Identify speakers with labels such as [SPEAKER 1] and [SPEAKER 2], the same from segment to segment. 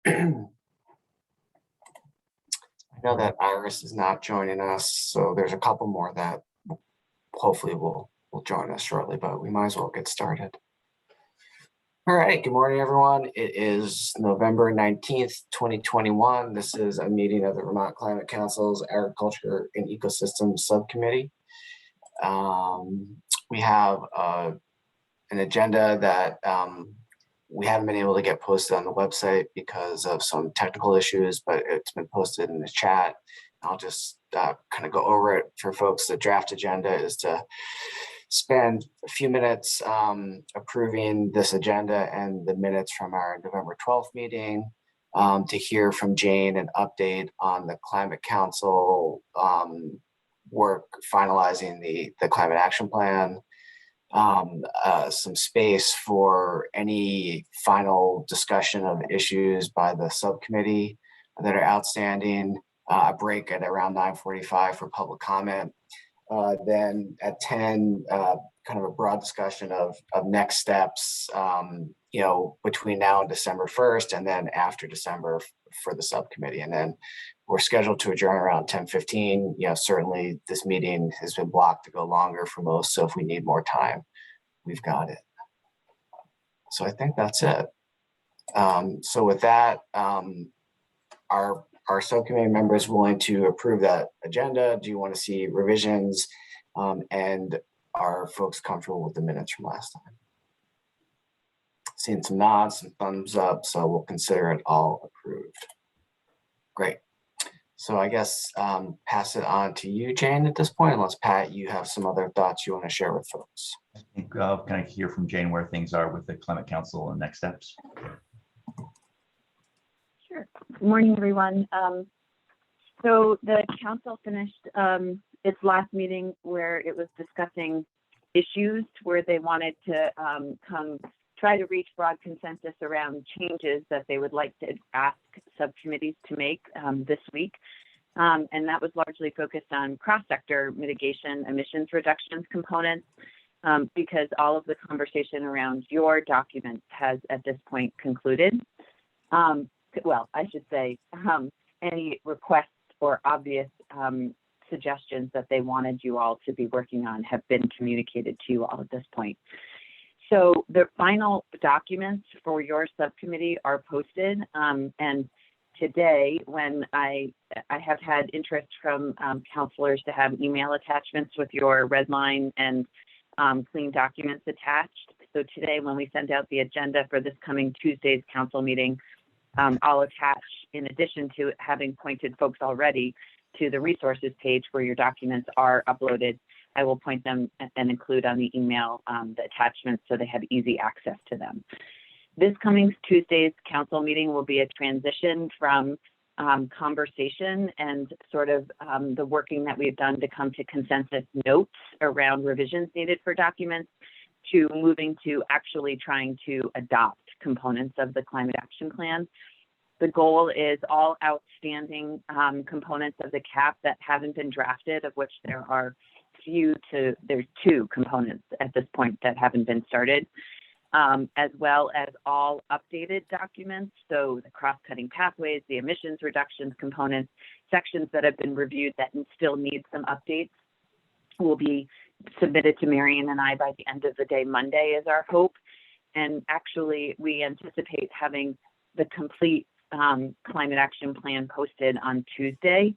[SPEAKER 1] I know that Iris is not joining us, so there's a couple more that hopefully will join us shortly, but we might as well get started. All right, good morning, everyone. It is November 19th, 2021. This is a meeting of the Vermont Climate Council's Agriculture and Ecosystem Subcommittee. We have an agenda that we haven't been able to get posted on the website because of some technical issues, but it's been posted in the chat. I'll just kind of go over it for folks. The draft agenda is to spend a few minutes approving this agenda and the minutes from our November 12th meeting, to hear from Jane an update on the Climate Council work finalizing the Climate Action Plan, some space for any final discussion of issues by the subcommittee that are outstanding, a break at around 9:45 for public comment. Then at 10, kind of a broad discussion of next steps, between now and December 1st, and then after December for the subcommittee. And then we're scheduled to adjourn around 10:15. Certainly this meeting has been blocked to go longer for most, so if we need more time, we've got it. So I think that's it. So with that, our subcommittee members willing to approve that agenda? Do you want to see revisions? And are folks comfortable with the minutes from last time? Seeing some nods, some thumbs up, so we'll consider it all approved. Great. So I guess pass it on to you, Jane, at this point, unless Pat, you have some other thoughts you want to share with folks.
[SPEAKER 2] I think can I hear from Jane where things are with the Climate Council and next steps?
[SPEAKER 3] Sure. Good morning, everyone. So the council finished its last meeting where it was discussing issues where they wanted to try to reach broad consensus around changes that they would like to ask subcommittees to make this week. And that was largely focused on cross-sector mitigation emissions reductions components, because all of the conversation around your document has at this point concluded. Well, I should say any requests or obvious suggestions that they wanted you all to be working on have been communicated to you all at this point. So the final documents for your subcommittee are posted, and today, when I have had interest from counselors to have email attachments with your red line and clean documents attached. So today, when we send out the agenda for this coming Tuesday's council meeting, I'll attach, in addition to having pointed folks already to the resources page where your documents are uploaded, I will point them and include on the email the attachments so they have easy access to them. This coming Tuesday's council meeting will be a transition from conversation and sort of the working that we've done to come to consensus notes around revisions needed for documents to moving to actually trying to adopt components of the Climate Action Plan. The goal is all outstanding components of the CAP that haven't been drafted, of which there are there's two components at this point that haven't been started, as well as all updated documents. So the cross-cutting pathways, the emissions reductions components, sections that have been reviewed that still need some updates will be submitted to Marion and I by the end of the day Monday is our hope. And actually, we anticipate having the complete Climate Action Plan posted on Tuesday.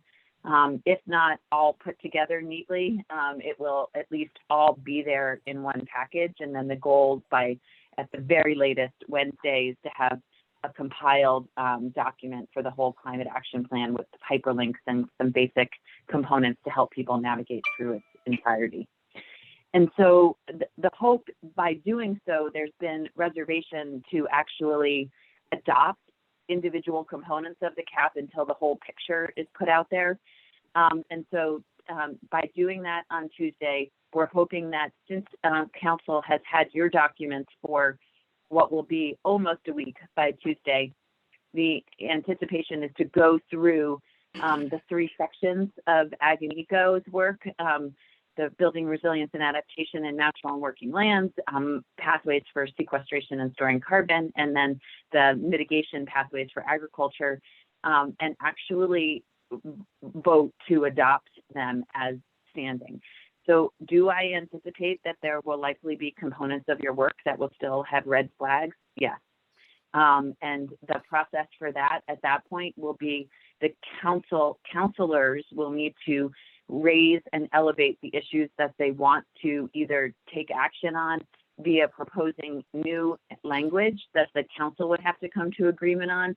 [SPEAKER 3] If not all put together neatly, it will at least all be there in one package. And then the goal by, at the very latest, Wednesday is to have a compiled document for the whole Climate Action Plan with hyperlinks and some basic components to help people navigate through its entirety. And so the hope by doing so, there's been reservation to actually adopt individual components of the CAP until the whole picture is put out there. And so by doing that on Tuesday, we're hoping that since Council has had your documents for what will be almost a week by Tuesday, the anticipation is to go through the three sections of Ag and Eco's work the building resilience and adaptation in natural and working lands, pathways for sequestration and storing carbon, and then the mitigation pathways for agriculture, and actually vote to adopt them as standing. So do I anticipate that there will likely be components of your work that will still have red flags? Yes. And the process for that at that point will be the counselors will need to raise and elevate the issues that they want to either take action on via proposing new language that the council would have to come to agreement on,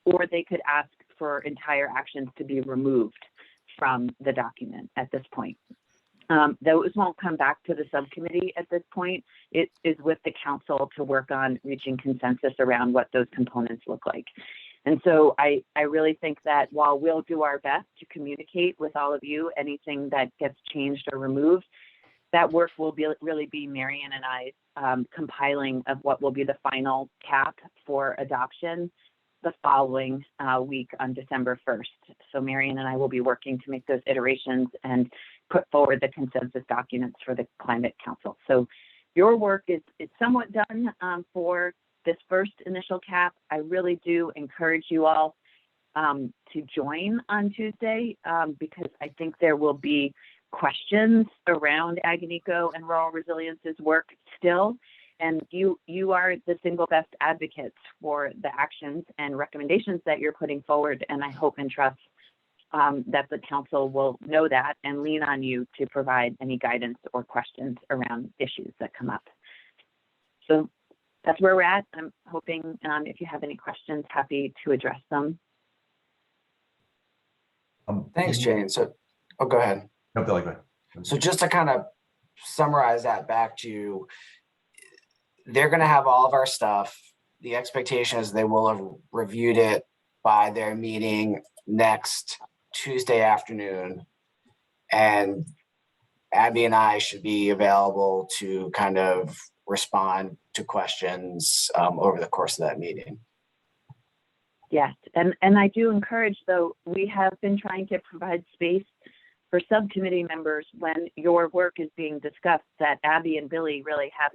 [SPEAKER 3] or they could ask for entire actions to be removed from the document at this point. Those won't come back to the subcommittee at this point. It is with the council to work on reaching consensus around what those components look like. And so I really think that while we'll do our best to communicate with all of you anything that gets changed or removed, that work will really be Marion and I's compiling of what will be the final cap for adoption the following week on December 1st. So Marion and I will be working to make those iterations and put forward the consensus documents for the Climate Council. So your work is somewhat done for this first initial cap. I really do encourage you all to join on Tuesday because I think there will be questions around Ag and Eco and Rural Resilience's work still. And you are the single best advocates for the actions and recommendations that you're putting forward. And I hope and trust that the council will know that and lean on you to provide any guidance or questions around issues that come up. So that's where we're at. I'm hoping if you have any questions, happy to address them.
[SPEAKER 1] Thanks, Jane. So, oh, go ahead.
[SPEAKER 2] No, Billy, go ahead.
[SPEAKER 1] So just to kind of summarize that back to you, they're going to have all of our stuff. The expectation is they will have reviewed it by their meeting next Tuesday afternoon. And Abby and I should be available to kind of respond to questions over the course of that meeting.
[SPEAKER 3] Yes, and I do encourage, though, we have been trying to provide space for subcommittee members when your work is being discussed, that Abby and Billy really have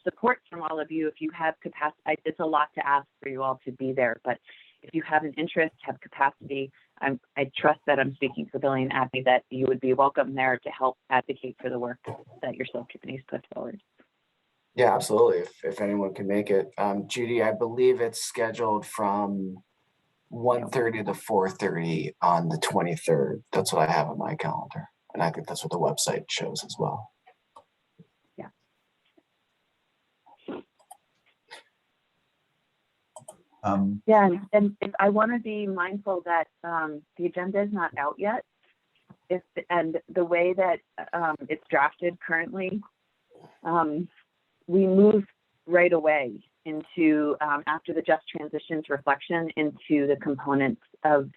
[SPEAKER 3] support from all of you. If you have capacity, it's a lot to ask for you all to be there, but if you have an interest, have capacity, I trust that I'm speaking for Billy and Abby, that you would be welcome there to help advocate for the work that your subcommittees put forward.
[SPEAKER 1] Yeah, absolutely. If anyone can make it. Judy, I believe it's scheduled from 1:30 to 4:30 on the 23rd. That's what I have on my calendar. And I think that's what the website shows as well.
[SPEAKER 3] Yeah. Yeah, and I want to be mindful that the agenda is not out yet. And the way that it's drafted currently, we move right away into, after the just transitions reflection, into the components of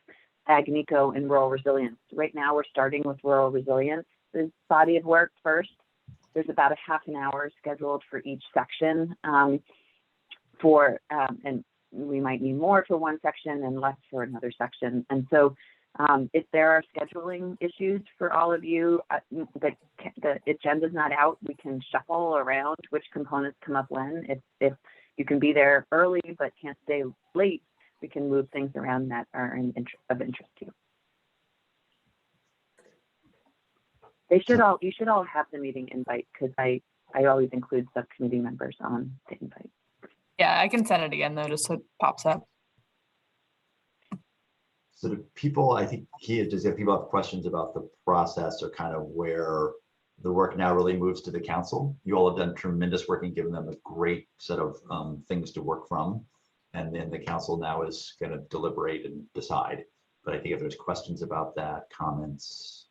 [SPEAKER 3] Ag and Eco and Rural Resilience. Right now, we're starting with Rural Resilience, this body of work first. There's about a half an hour scheduled for each section and we might need more for one section and less for another section. And so if there are scheduling issues for all of you, the agenda's not out, we can shuffle around which components come up when. If you can be there early but can't stay late, we can move things around that are of interest to you. You should all have the meeting invite because I always include subcommittee members on the invite.
[SPEAKER 4] Yeah, I can send it again though, just so it pops up.
[SPEAKER 5] So do people, I think if people have questions about the process or kind of where the work now really moves to the council. You all have done tremendous work and given them a great set of things to work from. And then the council now is going to deliberate and decide. But I think if there's questions about that, comments,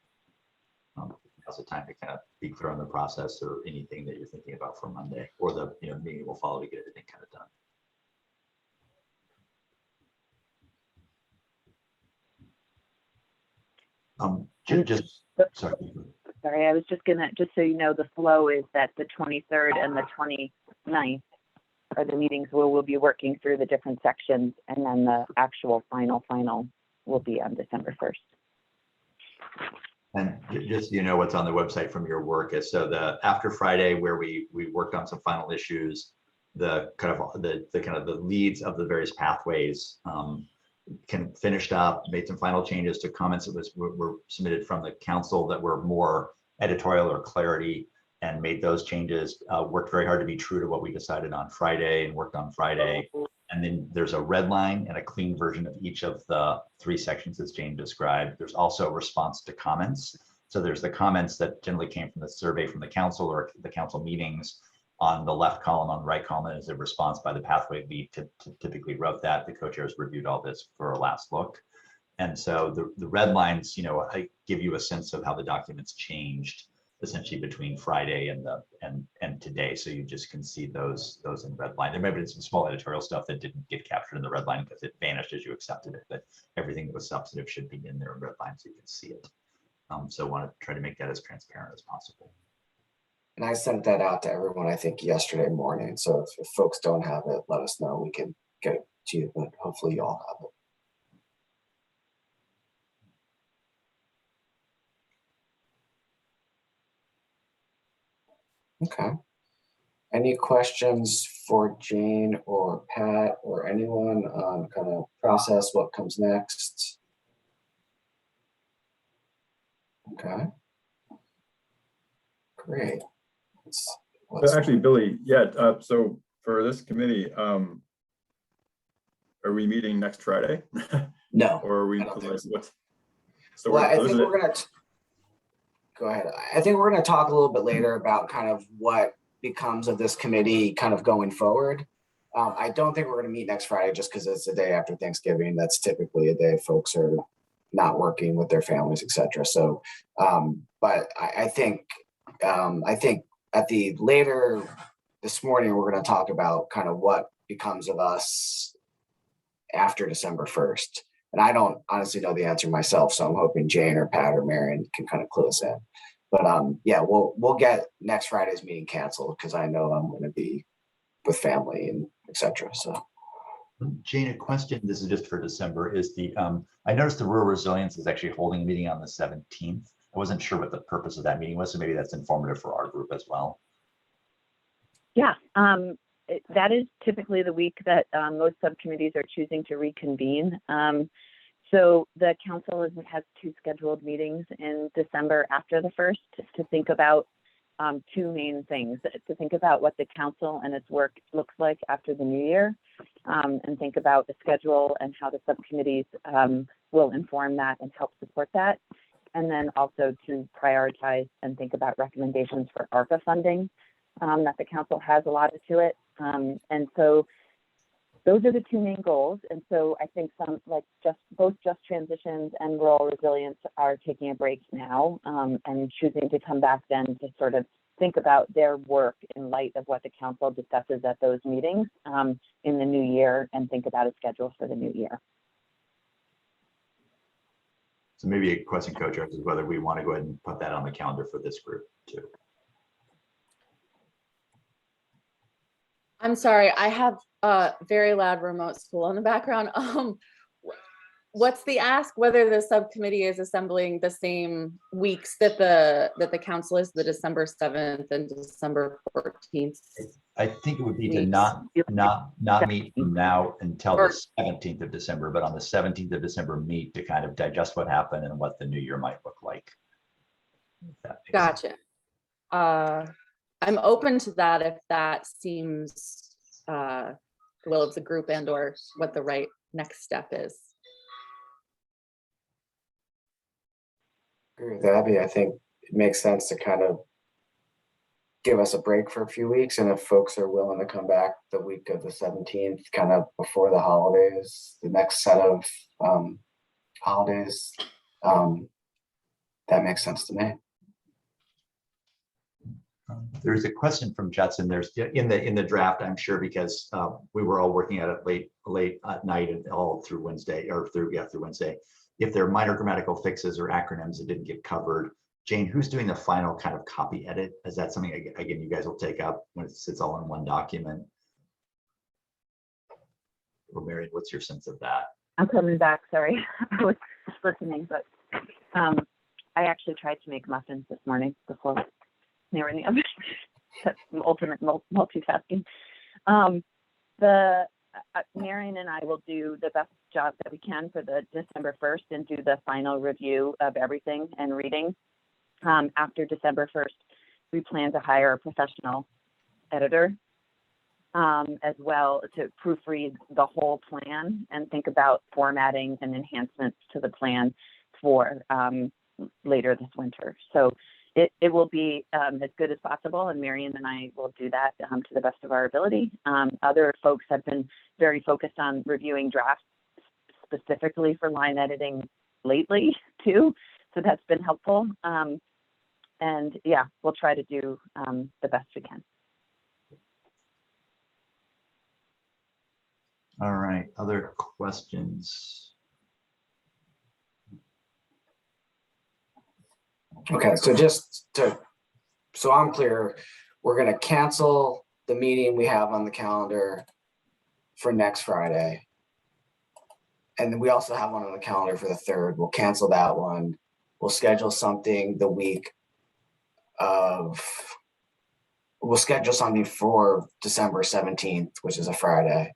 [SPEAKER 5] now's the time to kind of be clear on the process or anything that you're thinking about for Monday, or the meeting will follow to get everything kind of done.
[SPEAKER 3] Sorry, I was just so you know, the flow is that the 23rd and the 29th are the meetings where we'll be working through the different sections, and then the actual final will be on December 1st.
[SPEAKER 5] And just, you know, what's on the website from your work is, so after Friday, where we worked on some final issues, the kind of the leads of the various pathways finished up, made some final changes to comments that were submitted from the council that were more editorial or clarity, and made those changes, worked very hard to be true to what we decided on Friday and worked on Friday. And then there's a red line and a clean version of each of the 3 sections as Jane described. There's also a response to comments. So there's the comments that generally came from the survey from the council or the council meetings. On the left column, on the right column is a response by the pathway lead to typically wrote that. The co-chairs reviewed all this for a last look. And so the red lines, you know, I give you a sense of how the documents changed essentially between Friday and today. So you just can see those in red line. There may have been some small editorial stuff that didn't get captured in the red line because it vanished as you accepted it, but everything that was substantive should be in there in red line so you can see it. So I want to try to make that as transparent as possible.
[SPEAKER 1] And I sent that out to everyone, I think, yesterday morning. So if folks don't have it, let us know. We can get it to you, but hopefully you all have it. Okay. Any questions for Jane or Pat or anyone on kind of process, what comes next? Okay. Great.
[SPEAKER 6] Actually, Billy, yeah, so for this committee, are we meeting next Friday?
[SPEAKER 1] No.
[SPEAKER 6] Or are we,
[SPEAKER 1] I don't think so.
[SPEAKER 6] so
[SPEAKER 1] Well, I
[SPEAKER 6] so
[SPEAKER 1] think we're gonna go ahead. I think we're gonna talk a little bit later about kind of what becomes of this committee kind of going forward. I don't think we're gonna meet next Friday just because it's the day after Thanksgiving. That's typically a day folks are not working with their families, etc. So, but I think at the later this morning, we're going to talk about kind of what becomes of us after December 1st. And I don't honestly know the answer myself. So I'm hoping Jane or Pat or Marion can kind of clue us in. But yeah, we'll get next Friday's meeting canceled because I know I'm going to be with family and etc. So
[SPEAKER 5] Jane, a question, this is just for December, is I noticed the Rural Resilience is actually holding a meeting on the 17th. I wasn't sure what the purpose of that meeting was, so maybe that's informative for our group as well.
[SPEAKER 3] Yeah, that is typically the week that most subcommittees are choosing to reconvene. So the council has 2 scheduled meetings in December after the 1st to think about 2 main things: to think about what the council and its work looks like after the new year, and think about the schedule and how the subcommittees will inform that and help support that. And then also to prioritize and think about recommendations for ARPA funding that the council has allotted to it. And so those are the 2 main goals. And so I think both Just Transitions and Rural Resilience are taking a break now and choosing to come back then to sort of think about their work in light of what the council discusses at those meetings in the new year and think about a schedule for the new year.
[SPEAKER 5] So maybe a question, co-chairs, is whether we want to go ahead and put that on the calendar for this group too.
[SPEAKER 7] I'm sorry, I have a very loud remote school in the background. What's the ask? Whether the subcommittee is assembling the same weeks that the council is, the December 7th and December 14th?
[SPEAKER 5] I think it would be to
[SPEAKER 7] weeks.
[SPEAKER 5] not meet from now until the 17th of December, but on the 17th of December meet to kind of digest what happened and what the new year might look like.
[SPEAKER 7] Gotcha. I'm open to that if that seems the will of the group and or what the right next step is.
[SPEAKER 1] agree with Abby. I think it makes sense to kind of give us a break for a few weeks. And if folks are willing to come back the week of the 17th, kind of before the holidays, the next set of holidays, that makes sense to me.
[SPEAKER 5] There's a question from Judson. There's in the draft, I'm sure, because we were all working at it late at night and all through Wednesday through Wednesday. If there are minor grammatical fixes or acronyms that didn't get covered, Jane, who's doing the final kind of copy edit? Is that something again you guys will take up when it sits all in one document? Or Marion, what's your sense of that?
[SPEAKER 3] I'm coming back. Sorry, I was listening, but I actually tried to make muffins this morning before they were in the oven. That's ultimate multitasking. Marion and I will do the best job that we can for the December 1st and do the final review of everything and reading. After December 1st, we plan to hire a professional editor as well to proofread the whole plan and think about formatting and enhancements to the plan for later this winter. So it will be as good as possible, and Marion and I will do that to the best of our ability. Other folks have been very focused on reviewing drafts specifically for line editing lately too, so that's been helpful. And yeah, we'll try to do the best we can.
[SPEAKER 5] All right, other questions?
[SPEAKER 1] Okay, so I'm clear, we're gonna cancel the meeting we have on the calendar for next Friday. And then we also have one on the calendar for the 3rd. We'll cancel that one. We'll schedule something the week of, we'll schedule something for December 17th, which is a Friday.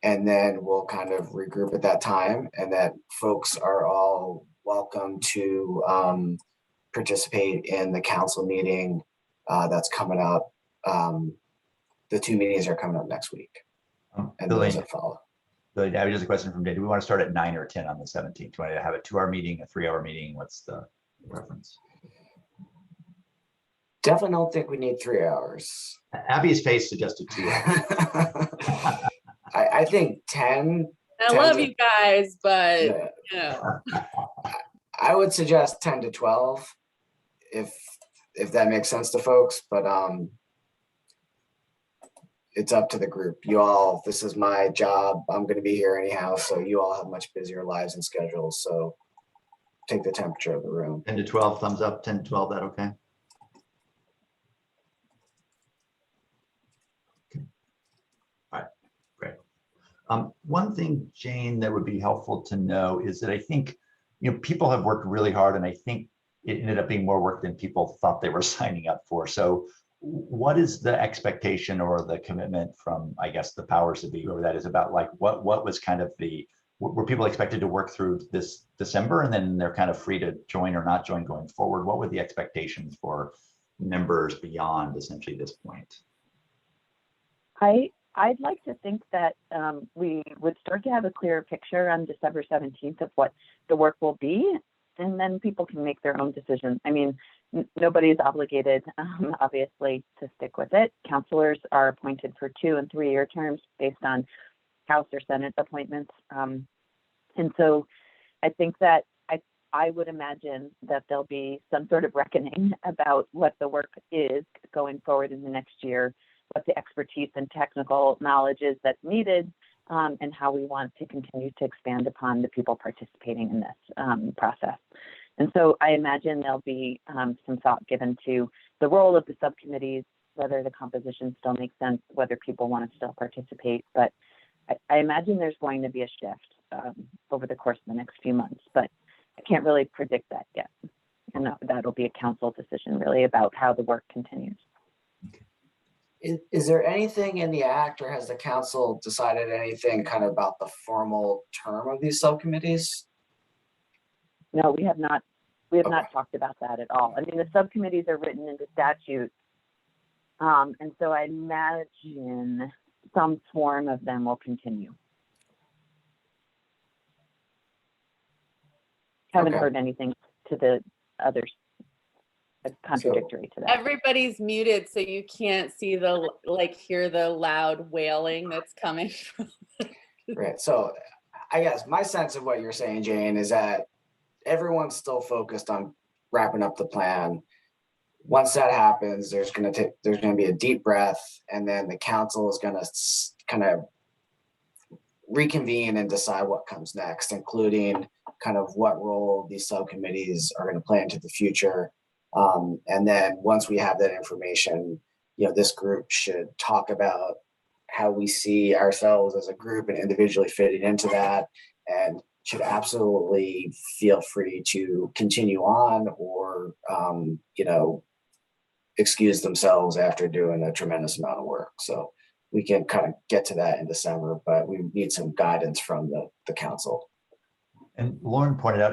[SPEAKER 1] And then we'll kind of regroup at that time, and that folks are all welcome to participate in the council meeting that's coming up. The 2 meetings are coming up next week, and
[SPEAKER 2] Billy,
[SPEAKER 1] those that follow.
[SPEAKER 2] Billy, I have just a question from Dave. Do we want to start at 9 or 10 on the 17th? Do you want to have a 2-hour meeting, a 3-hour meeting? What's the preference?
[SPEAKER 1] Definitely don't think we need 3 hours.
[SPEAKER 5] Abby's face suggested 2 hours.
[SPEAKER 1] I think 10.
[SPEAKER 7] I love you guys, but
[SPEAKER 1] Yeah,
[SPEAKER 7] you know.
[SPEAKER 1] I would suggest 10 to 12 if that makes sense to folks, but it's up to the group. You all, this is my job. I'm going to be here anyhow, so you all have much busier lives and schedules, so take the temperature of the room.
[SPEAKER 5] 10 to 12, thumbs up, 10 to 12, that okay? All right, great. One thing, Jane, that would be helpful to know is that I think, people have worked really hard, and I think it ended up being more work than people thought they were signing up for. So what is the expectation or the commitment from, I guess, the powers that be, whoever that is, about like what was kind of were people expected to work through this December, and then they're kind of free to join or not join going forward? What were the expectations for members beyond essentially this point?
[SPEAKER 3] I'd like to think that we would start to have a clearer picture on December 17th of what the work will be, and then people can make their own decision. I mean, nobody is obligated, obviously, to stick with it. Counselors are appointed for 2- and 3-year terms based on House or Senate appointments. And so I think that I would imagine that there'll be some sort of reckoning about what the work is going forward in the next year, what the expertise and technical knowledge is that's needed, and how we want to continue to expand upon the people participating in this process. And so I imagine there'll be some thought given to the role of the subcommittees, whether the composition still makes sense, whether people want to still participate. But I imagine there's going to be a shift over the course of the next few months, but I can't really predict that yet. And that'll be a council decision really about how the work continues.
[SPEAKER 1] Is there anything in the act, or has the council decided anything kind of about the formal term of these subcommittees?
[SPEAKER 3] No, we have not. We have
[SPEAKER 1] Okay.
[SPEAKER 3] not talked about that at all. I mean, the subcommittees are written into statute, and so I imagine some form of them will continue. Haven't
[SPEAKER 1] Okay.
[SPEAKER 3] heard anything to the others contradictory to that.
[SPEAKER 7] Everybody's muted, so you can't see hear the loud wailing that's coming from.
[SPEAKER 1] Right. So I guess my sense of what you're saying, Jane, is that everyone's still focused on wrapping up the plan. Once that happens, there's going to be a deep breath, and then the council is going to kind of reconvene and decide what comes next, including kind of what role these subcommittees are going to play into the future. And then once we have that information, this group should talk about how we see ourselves as a group and individually fitting into that, and should absolutely feel free to continue on or, excuse themselves after doing a tremendous amount of work. So we can kind of get to that in December, but we need some guidance from the council.
[SPEAKER 2] And Lauren pointed out,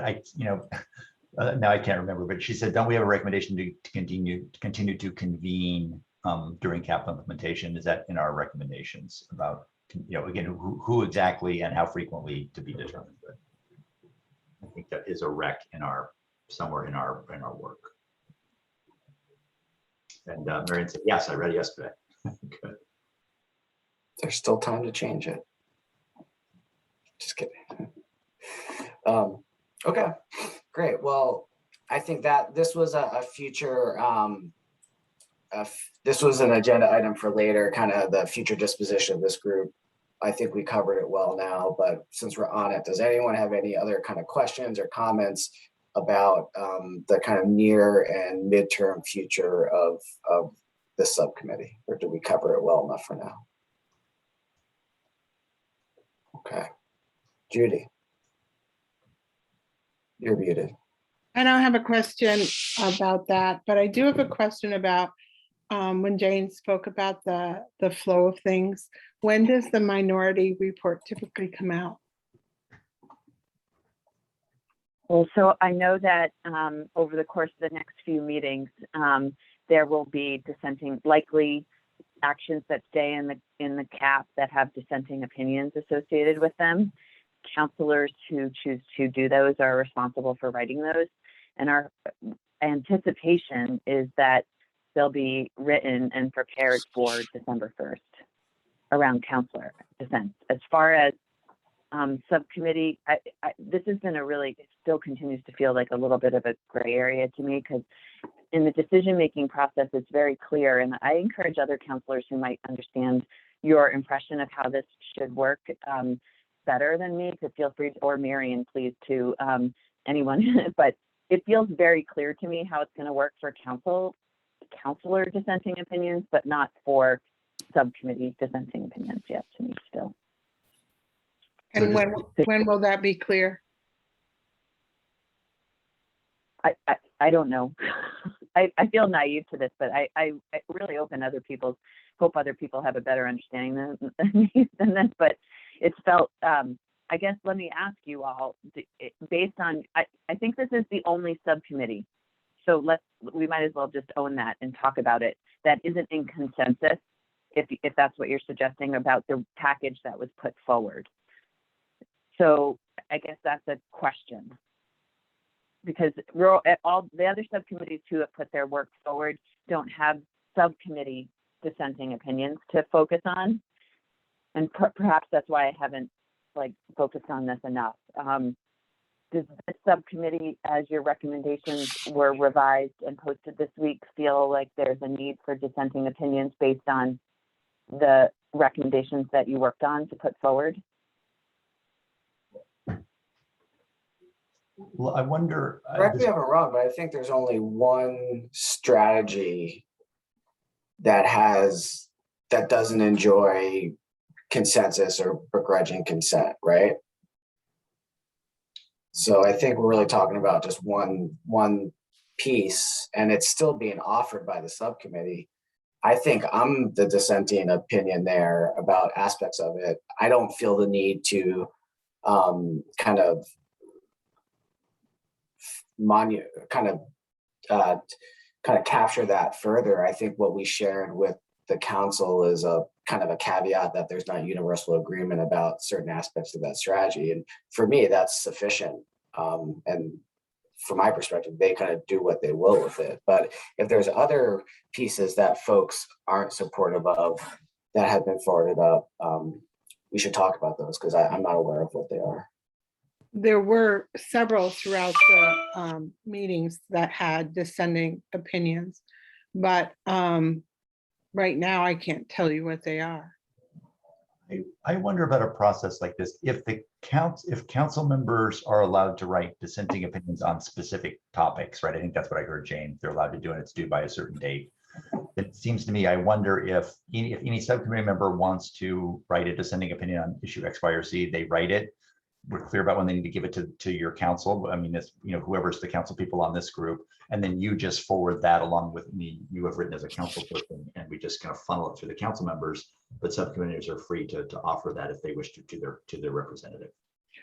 [SPEAKER 2] now I can't remember, but she said, don't we have a recommendation to continue to convene during capital implementation? Is that in our recommendations about, again, who exactly and how frequently to be determined? But I think that is a rec somewhere in our work. And Marion said, yes, I read it yesterday. Good.
[SPEAKER 1] There's still time to change it. Just kidding. Okay, great. Well, I think that this was a future, this was an agenda item for later, kind of the future disposition of this group. I think we covered it well now, but since we're on it, does anyone have any other kind of questions or comments about the kind of near and midterm future of this subcommittee, or do we cover it well enough for now? Okay, Judy, you're muted.
[SPEAKER 8] I don't have a question about that, but I do have a question about when Jane spoke about the flow of things. When does the minority report typically come out?
[SPEAKER 3] Well, so I know that over the course of the next few meetings, there will be likely actions that stay in the cap that have dissenting opinions associated with them. Counselors who choose to do those are responsible for writing those. And our anticipation is that they'll be written and prepared for December 1st around counselor dissent. As far as subcommittee, this has been it still continues to feel like a little bit of a gray area to me, because in the decision-making process, it's very clear. And I encourage other counselors who might understand your impression of how this should work better than me to feel free, or Marion, please, to anyone, but it feels very clear to me how it's going to work for counselor dissenting opinions, but not for subcommittee dissenting opinions yet to me still.
[SPEAKER 8] And when will that be clear?
[SPEAKER 3] I don't know. I feel naive to this, but I really hope other people have a better understanding than this, but it's felt, I guess, let me ask you all, based on, I think this is the only subcommittee, so we might as well just own that and talk about it, that isn't in consensus, if that's what you're suggesting about the package that was put forward. So I guess that's a question, because all the other subcommittees who have put their work forward don't have subcommittee dissenting opinions to focus on, and perhaps that's why I haven't focused on this enough. Does this subcommittee, as your recommendations were revised and posted this week, feel like there's a need for dissenting opinions based on the recommendations that you worked on to put forward?
[SPEAKER 2] Well, I wonder.
[SPEAKER 1] Correct me if I'm wrong, but I think there's only one strategy that doesn't enjoy consensus or begrudging consent, right? So I think we're really talking about just one piece, and it's still being offered by the subcommittee. I think I'm the dissenting opinion there about aspects of it. I don't feel the need to kind of capture that further. I think what we shared with the council is a kind of a caveat that there's not universal agreement about certain aspects of that strategy. And for me, that's sufficient. And from my perspective, they kind of do what they will with it. But if there's other pieces that folks aren't supportive of that have been forwarded up, we should talk about those, because I'm not aware of what they are.
[SPEAKER 8] There were several throughout the meetings that had dissenting opinions, but right now I can't tell you what they are.
[SPEAKER 2] I wonder about a process like this. If council members are allowed to write dissenting opinions on specific topics, right? I think that's what I heard, Jane. They're allowed to do, and it's due by a certain date. It seems to me, I wonder if any subcommittee member wants to write a dissenting opinion on issue X, Y, or Z, they write it. we're clear about when they need to give it to your council. I mean, it's, whoever's the council people on this group, and then you just forward that along with me, you have written as a council person, and we just kind of funnel it through the council members, but subcommittees are free to offer that if they wish to their representative.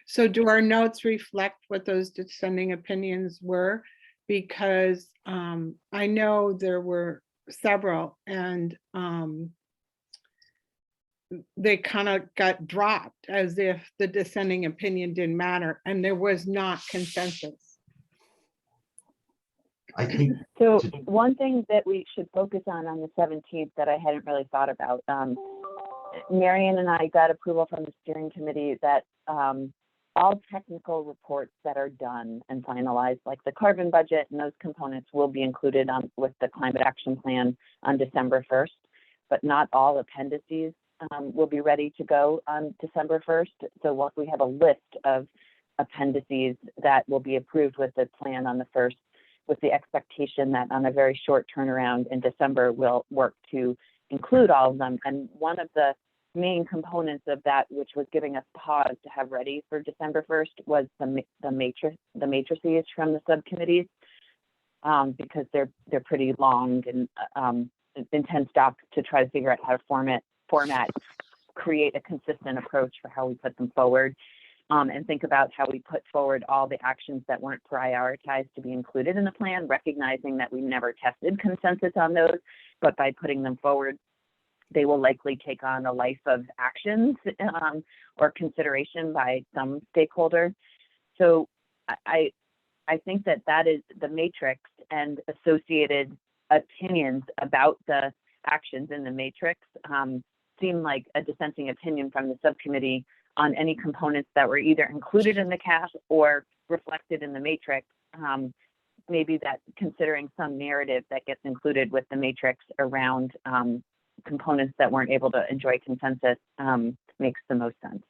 [SPEAKER 8] So do our notes reflect what those dissenting opinions were? Because I know there were several, and they kind of got dropped as if the dissenting opinion didn't matter, and there was not consensus.
[SPEAKER 5] I think,
[SPEAKER 3] So one thing that we should focus on the 17th that I hadn't really thought about, Marion and I got approval from the steering committee that all technical reports that are done and finalized, like the carbon budget and those components, will be included with the climate action plan on December 1st, but not all appendices will be ready to go on December 1st. So what we have a list of appendices that will be approved with the plan on the 1st, with the expectation that on a very short turnaround in December, we'll work to include all of them. And one of the main components of that, which was giving us pause to have ready for December 1st, was the matrices from the subcommittees, because they're pretty long and intense docs to try to figure out how to format, create a consistent approach for how we put them forward, and think about how we put forward all the actions that weren't prioritized to be included in the plan, recognizing that we never tested consensus on those, but by putting them forward, they will likely take on a life of actions or consideration by some stakeholder. So I think that is the matrix, and associated opinions about the actions in the matrix seem like a dissenting opinion from the subcommittee on any components that were either included in the CAP or reflected in the matrix. Maybe that considering some narrative that gets included with the matrix around components that weren't able to enjoy consensus makes the most sense.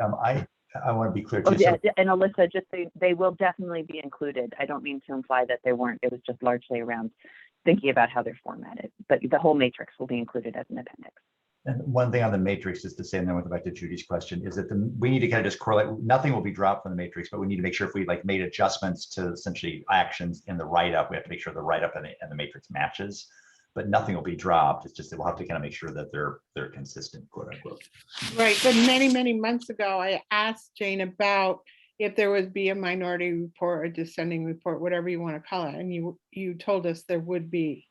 [SPEAKER 2] I want to be clear
[SPEAKER 3] Oh,
[SPEAKER 2] too.
[SPEAKER 3] yeah, and Alyssa, just they will definitely be included. I don't mean to imply that they weren't. It was just largely around thinking about how they're formatted, but the whole matrix will be included as an appendix.
[SPEAKER 2] And one thing on the matrix is to say, and then we'll go back to Judy's question, is that we need to kind of just correlate. Nothing will be dropped from the matrix, but we need to make sure if we made adjustments to essentially actions in the write-up, we have to make sure the write-up and the matrix matches. But nothing will be dropped. It's just that we'll have to kind of make sure that they're consistent, quote unquote.
[SPEAKER 8] Right, but many months ago, I asked Jane about if there would be a minority report, a dissenting report, whatever you want to call it, and you told us there would be.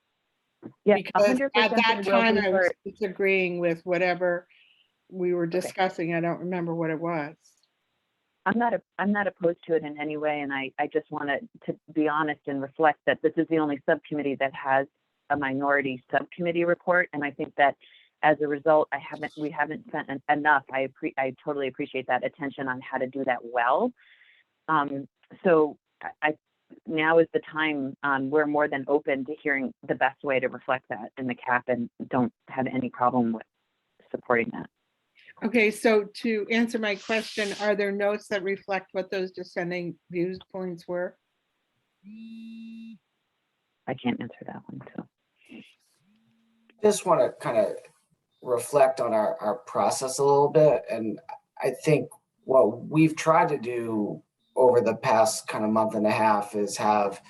[SPEAKER 3] Yeah,
[SPEAKER 8] Because
[SPEAKER 3] 100%
[SPEAKER 8] at that
[SPEAKER 3] they will
[SPEAKER 8] time,
[SPEAKER 3] be
[SPEAKER 8] I was
[SPEAKER 3] for-
[SPEAKER 8] disagreeing with whatever we were discussing. I don't remember what it was.
[SPEAKER 3] I'm not opposed to it in any way, and I just wanted to be honest and reflect that this is the only subcommittee that has a minority subcommittee report, and I think that as a result, we haven't spent enough. I totally appreciate that attention on how to do that well. So now is the time. We're more than open to hearing the best way to reflect that in the CAP, and don't have any problem with supporting that.
[SPEAKER 8] Okay, so to answer my question, are there notes that reflect what those dissenting viewpoints were?
[SPEAKER 3] I can't answer that one, so.
[SPEAKER 1] Just want to kind of reflect on our process a little bit. And I think what we've tried to do over the past kind of month and a half is have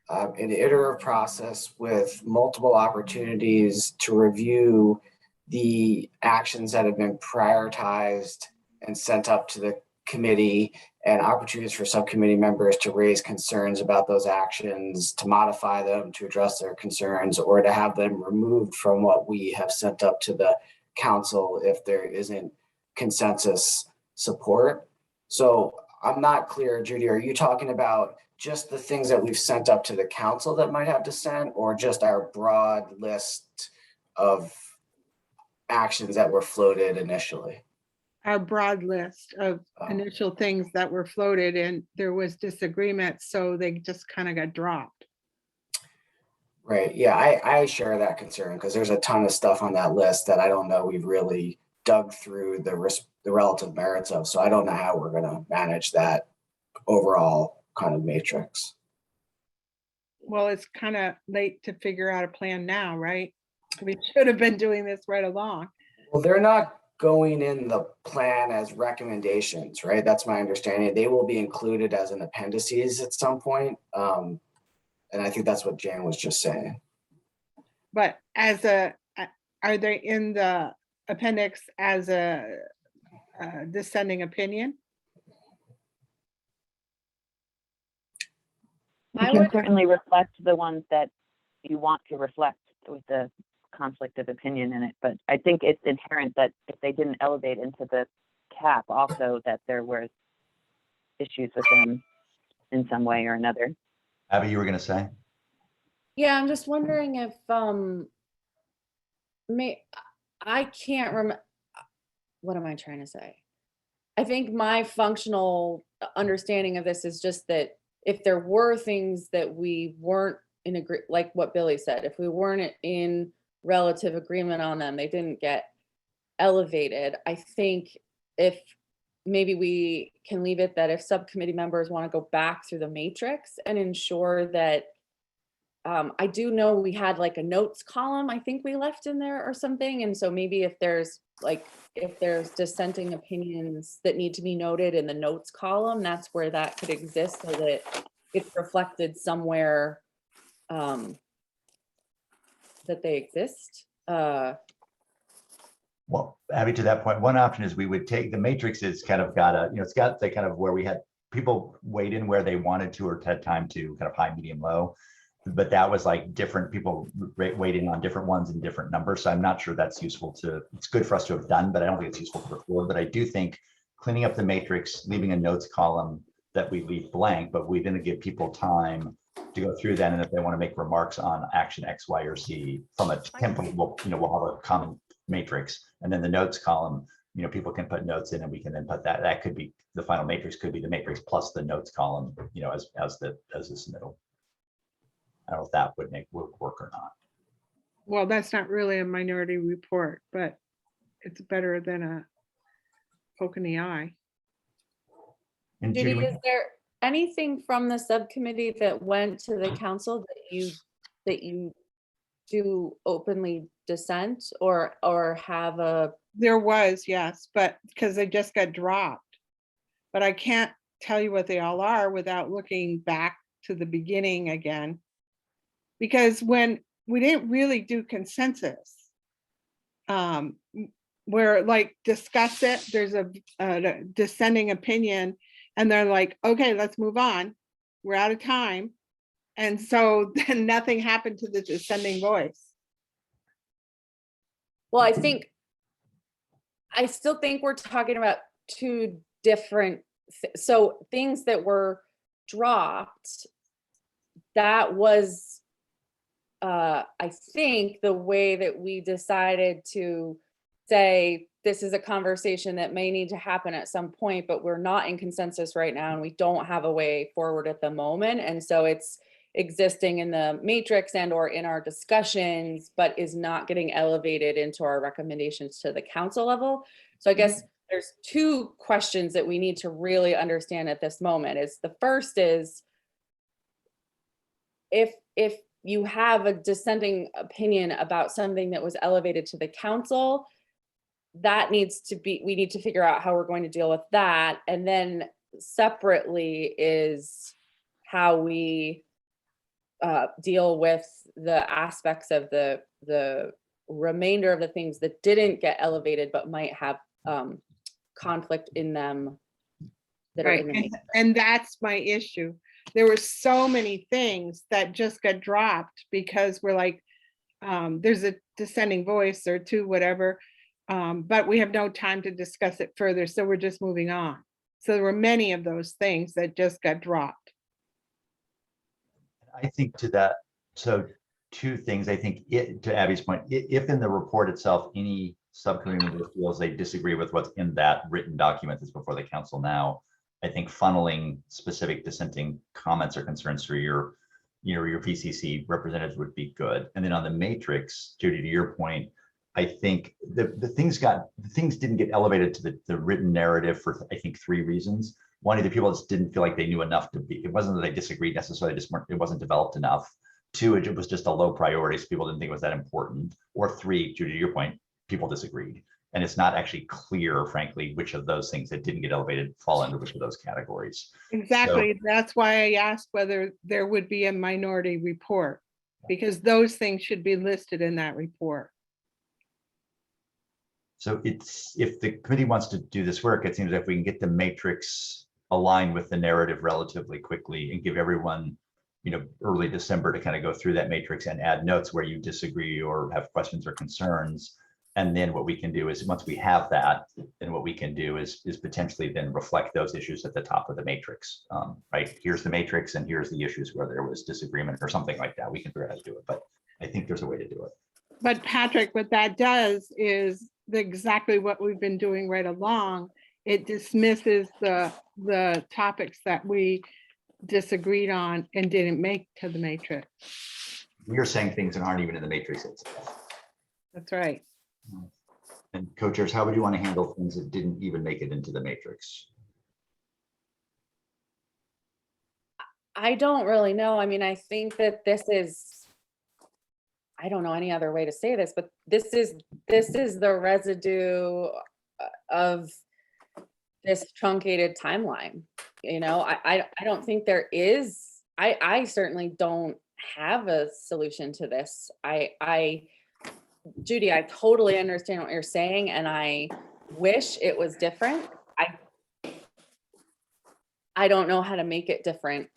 [SPEAKER 1] an iterative process with multiple opportunities to review the actions that have been prioritized and sent up to the committee, and opportunities for subcommittee members to raise concerns about those actions, to modify them, to address their concerns, or to have them removed from what we have sent up to the council if there isn't consensus support. So I'm not clear, Judy, are you talking about just the things that we've sent up to the council that might have dissent, or just our broad list of actions that were floated initially?
[SPEAKER 8] Our broad list of initial things that were floated, and there was disagreement, so they just kind of got dropped.
[SPEAKER 1] Right. Yeah, I share that concern because there's a ton of stuff on that list that I don't know we've really dug through the relative merits of. So I don't know how we're going to manage that overall kind of matrix.
[SPEAKER 8] Well, it's kind of late to figure out a plan now, right? We should have been doing this right along.
[SPEAKER 1] Well, they're not going in the plan as recommendations, right? That's my understanding. They will be included as an appendices at some point. And I think that's what Jan was just saying.
[SPEAKER 8] But are they in the appendix as a dissenting opinion?
[SPEAKER 3] You can certainly reflect the ones that you want to reflect with the conflict of opinion in it, but I think it's inherent that if they didn't elevate into the cap also, that there were issues with them in some way or another.
[SPEAKER 2] Abby, you were going to say?
[SPEAKER 7] Yeah, I'm just wondering if I can't remember. What am I trying to say? I think my functional understanding of this is just that if there were things that we weren't in like what Billy said, if we weren't in relative agreement on them, they didn't get elevated. I think if maybe we can leave it that if subcommittee members want to go back through the matrix and ensure that I do know we had like a notes column, I think we left in there or something. And so maybe if there's dissenting opinions that need to be noted in the notes column, that's where that could exist so that it's reflected somewhere that they exist.
[SPEAKER 2] Well, Abby, to that point, one option is we would take the matrix is kind of got a, it's got the kind of where we had people weighed in where they wanted to or had time to, kind of high, medium, low. But that was like different people waiting on different ones in different numbers. So I'm not sure that's useful to, it's good for us to have done, but I don't think it's useful to record. But I do think cleaning up the matrix, leaving a notes column that we leave blank, but we didn't give people time to go through that. And if they want to make remarks on action X, Y, or Z from a template, we'll have a common matrix. And then the notes column, people can put notes in and we can then put that could be the final matrix, could be the matrix plus the notes column, as the submittal. I don't know if that would work or not.
[SPEAKER 8] Well, that's not really a minority report, but it's better than a poke in the eye.
[SPEAKER 2] And
[SPEAKER 7] Judy,
[SPEAKER 2] Judy,
[SPEAKER 7] is there anything from the subcommittee that went to the council that you do openly dissent or have a?
[SPEAKER 8] There was, yes, but because they just got dropped. But I can't tell you what they all are without looking back to the beginning again. Because when we didn't really do consensus, where like discuss it, there's a dissenting opinion and they're like, okay, let's move on. We're out of time. And so then nothing happened to the dissenting voice.
[SPEAKER 7] Well, I still think we're talking about two different, so things that were dropped, that was, I think the way that we decided to say, this is a conversation that may need to happen at some point, but we're not in consensus right now and we don't have a way forward at the moment. And so it's existing in the matrix and or in our discussions, but is not getting elevated into our recommendations to the council level. So I guess there's two questions that we need to really understand at this moment. Is the first is, if you have a dissenting opinion about something that was elevated to the council, that needs to be, we need to figure out how we're going to deal with that. And then separately is how we deal with the aspects of the remainder of the things that didn't get elevated, but might have conflict in them that are in the matrix.
[SPEAKER 8] And that's my issue. There were so many things that just got dropped because we're like, there's a dissenting voice or two, whatever, but we have no time to discuss it further. So we're just moving on. So there were many of those things that just got dropped.
[SPEAKER 2] I think to that, so two things. I think to Abby's point, if in the report itself, any subcommittee member feels they disagree with what's in that written document that's before the council now, I think funneling specific dissenting comments or concerns through your VCC representatives would be good. And then on the matrix, Judy, to your point, I think the things didn't get elevated to the written narrative for I think three reasons. One, either people just didn't feel like they knew enough to be. It wasn't that they disagreed necessarily; it wasn't developed enough. Two, it was just a low priority, so people didn't think it was that important. Or three, Judy, to your point, people disagreed. And it's not actually clear, frankly, which of those things that didn't get elevated fall into which of those categories.
[SPEAKER 8] Exactly. That's why I asked whether there would be a minority report, because those things should be listed in that report.
[SPEAKER 2] So if the committee wants to do this work, it seems like if we can get the matrix aligned with the narrative relatively quickly and give everyone, early December to kind of go through that matrix and add notes where you disagree or have questions or concerns. And then what we can do is once we have that, then what we can do is potentially then reflect those issues at the top of the matrix, right? Here's the matrix and here's the issues where there was disagreement or something like that. We can figure out how to do it, but I think there's a way to do it.
[SPEAKER 8] But Patrick, what that does is exactly what we've been doing right along. It dismisses the topics that we disagreed on and didn't make to the matrix.
[SPEAKER 2] We are saying things that aren't even in the matrix itself.
[SPEAKER 8] That's right.
[SPEAKER 2] And co-chairs, how would you want to handle things that didn't even make it into the matrix?
[SPEAKER 7] I don't really know. I mean, I think that this is, I don't know any other way to say this, but this is the residue of this truncated timeline. I don't think there is, I certainly don't have a solution to this. Judy, I totally understand what you're saying, and I wish it was different. I don't know how to make it different.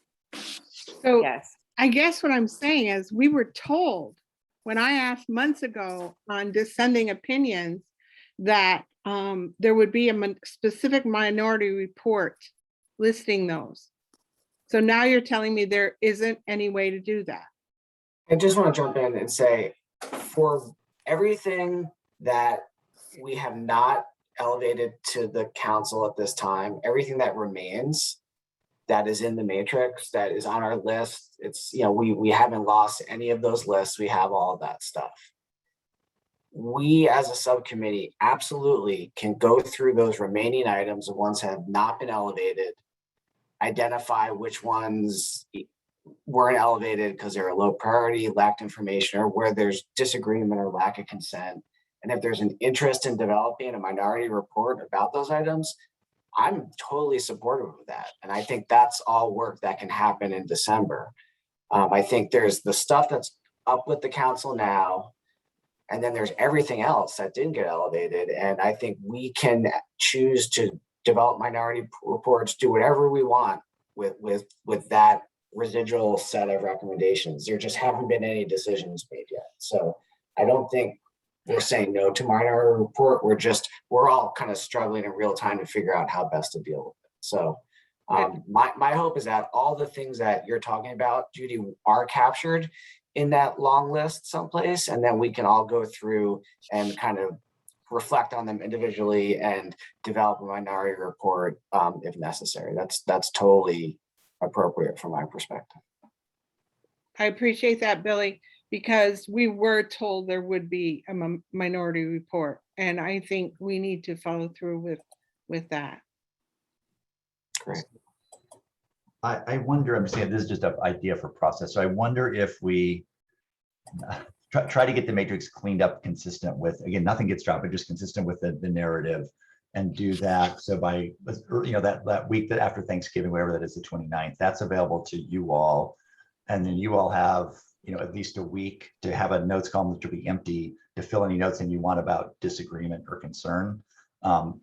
[SPEAKER 8] So
[SPEAKER 7] Yes.
[SPEAKER 8] I guess what I'm saying is we were told when I asked months ago on dissenting opinions that there would be a specific minority report listing those. So now you're telling me there isn't any way to do that.
[SPEAKER 1] I just want to jump in and say, for everything that we have not elevated to the council at this time, everything that remains that is in the matrix, that is on our list, it's, we haven't lost any of those lists. We have all of that stuff. We as a subcommittee absolutely can go through those remaining items, the ones that have not been elevated, identify which ones weren't elevated because they're a low priority, lacked information, or where there's disagreement or lack of consent. And if there's an interest in developing a minority report about those items, I'm totally supportive of that. And I think that's all work that can happen in December. I think there's the stuff that's up with the council now, and then there's everything else that didn't get elevated. And I think we can choose to develop minority reports, do whatever we want with that residual set of recommendations. There just haven't been any decisions made yet. So I don't think we're saying no to minority report. We're all kind of struggling in real time to figure out how best to deal with it. So my hope is that all the things that you're talking about, Judy, are captured in that long list someplace, and then we can all go through and kind of reflect on them individually and develop a minority report if necessary. That's totally appropriate from my perspective.
[SPEAKER 8] I appreciate that, Billy, because we were told there would be a minority report, and I think we need to follow through with that.
[SPEAKER 1] Great.
[SPEAKER 2] I wonder, I'm saying this is just an idea for process. So I wonder if we try to get the matrix cleaned up, consistent with, again, nothing gets dropped, but just consistent with the narrative, and do that. So by, that week that after Thanksgiving, whatever that is, the 29th, that's available to you all. And then you all have, at least a week to have a notes column that will be empty to fill any notes in you want about disagreement or concern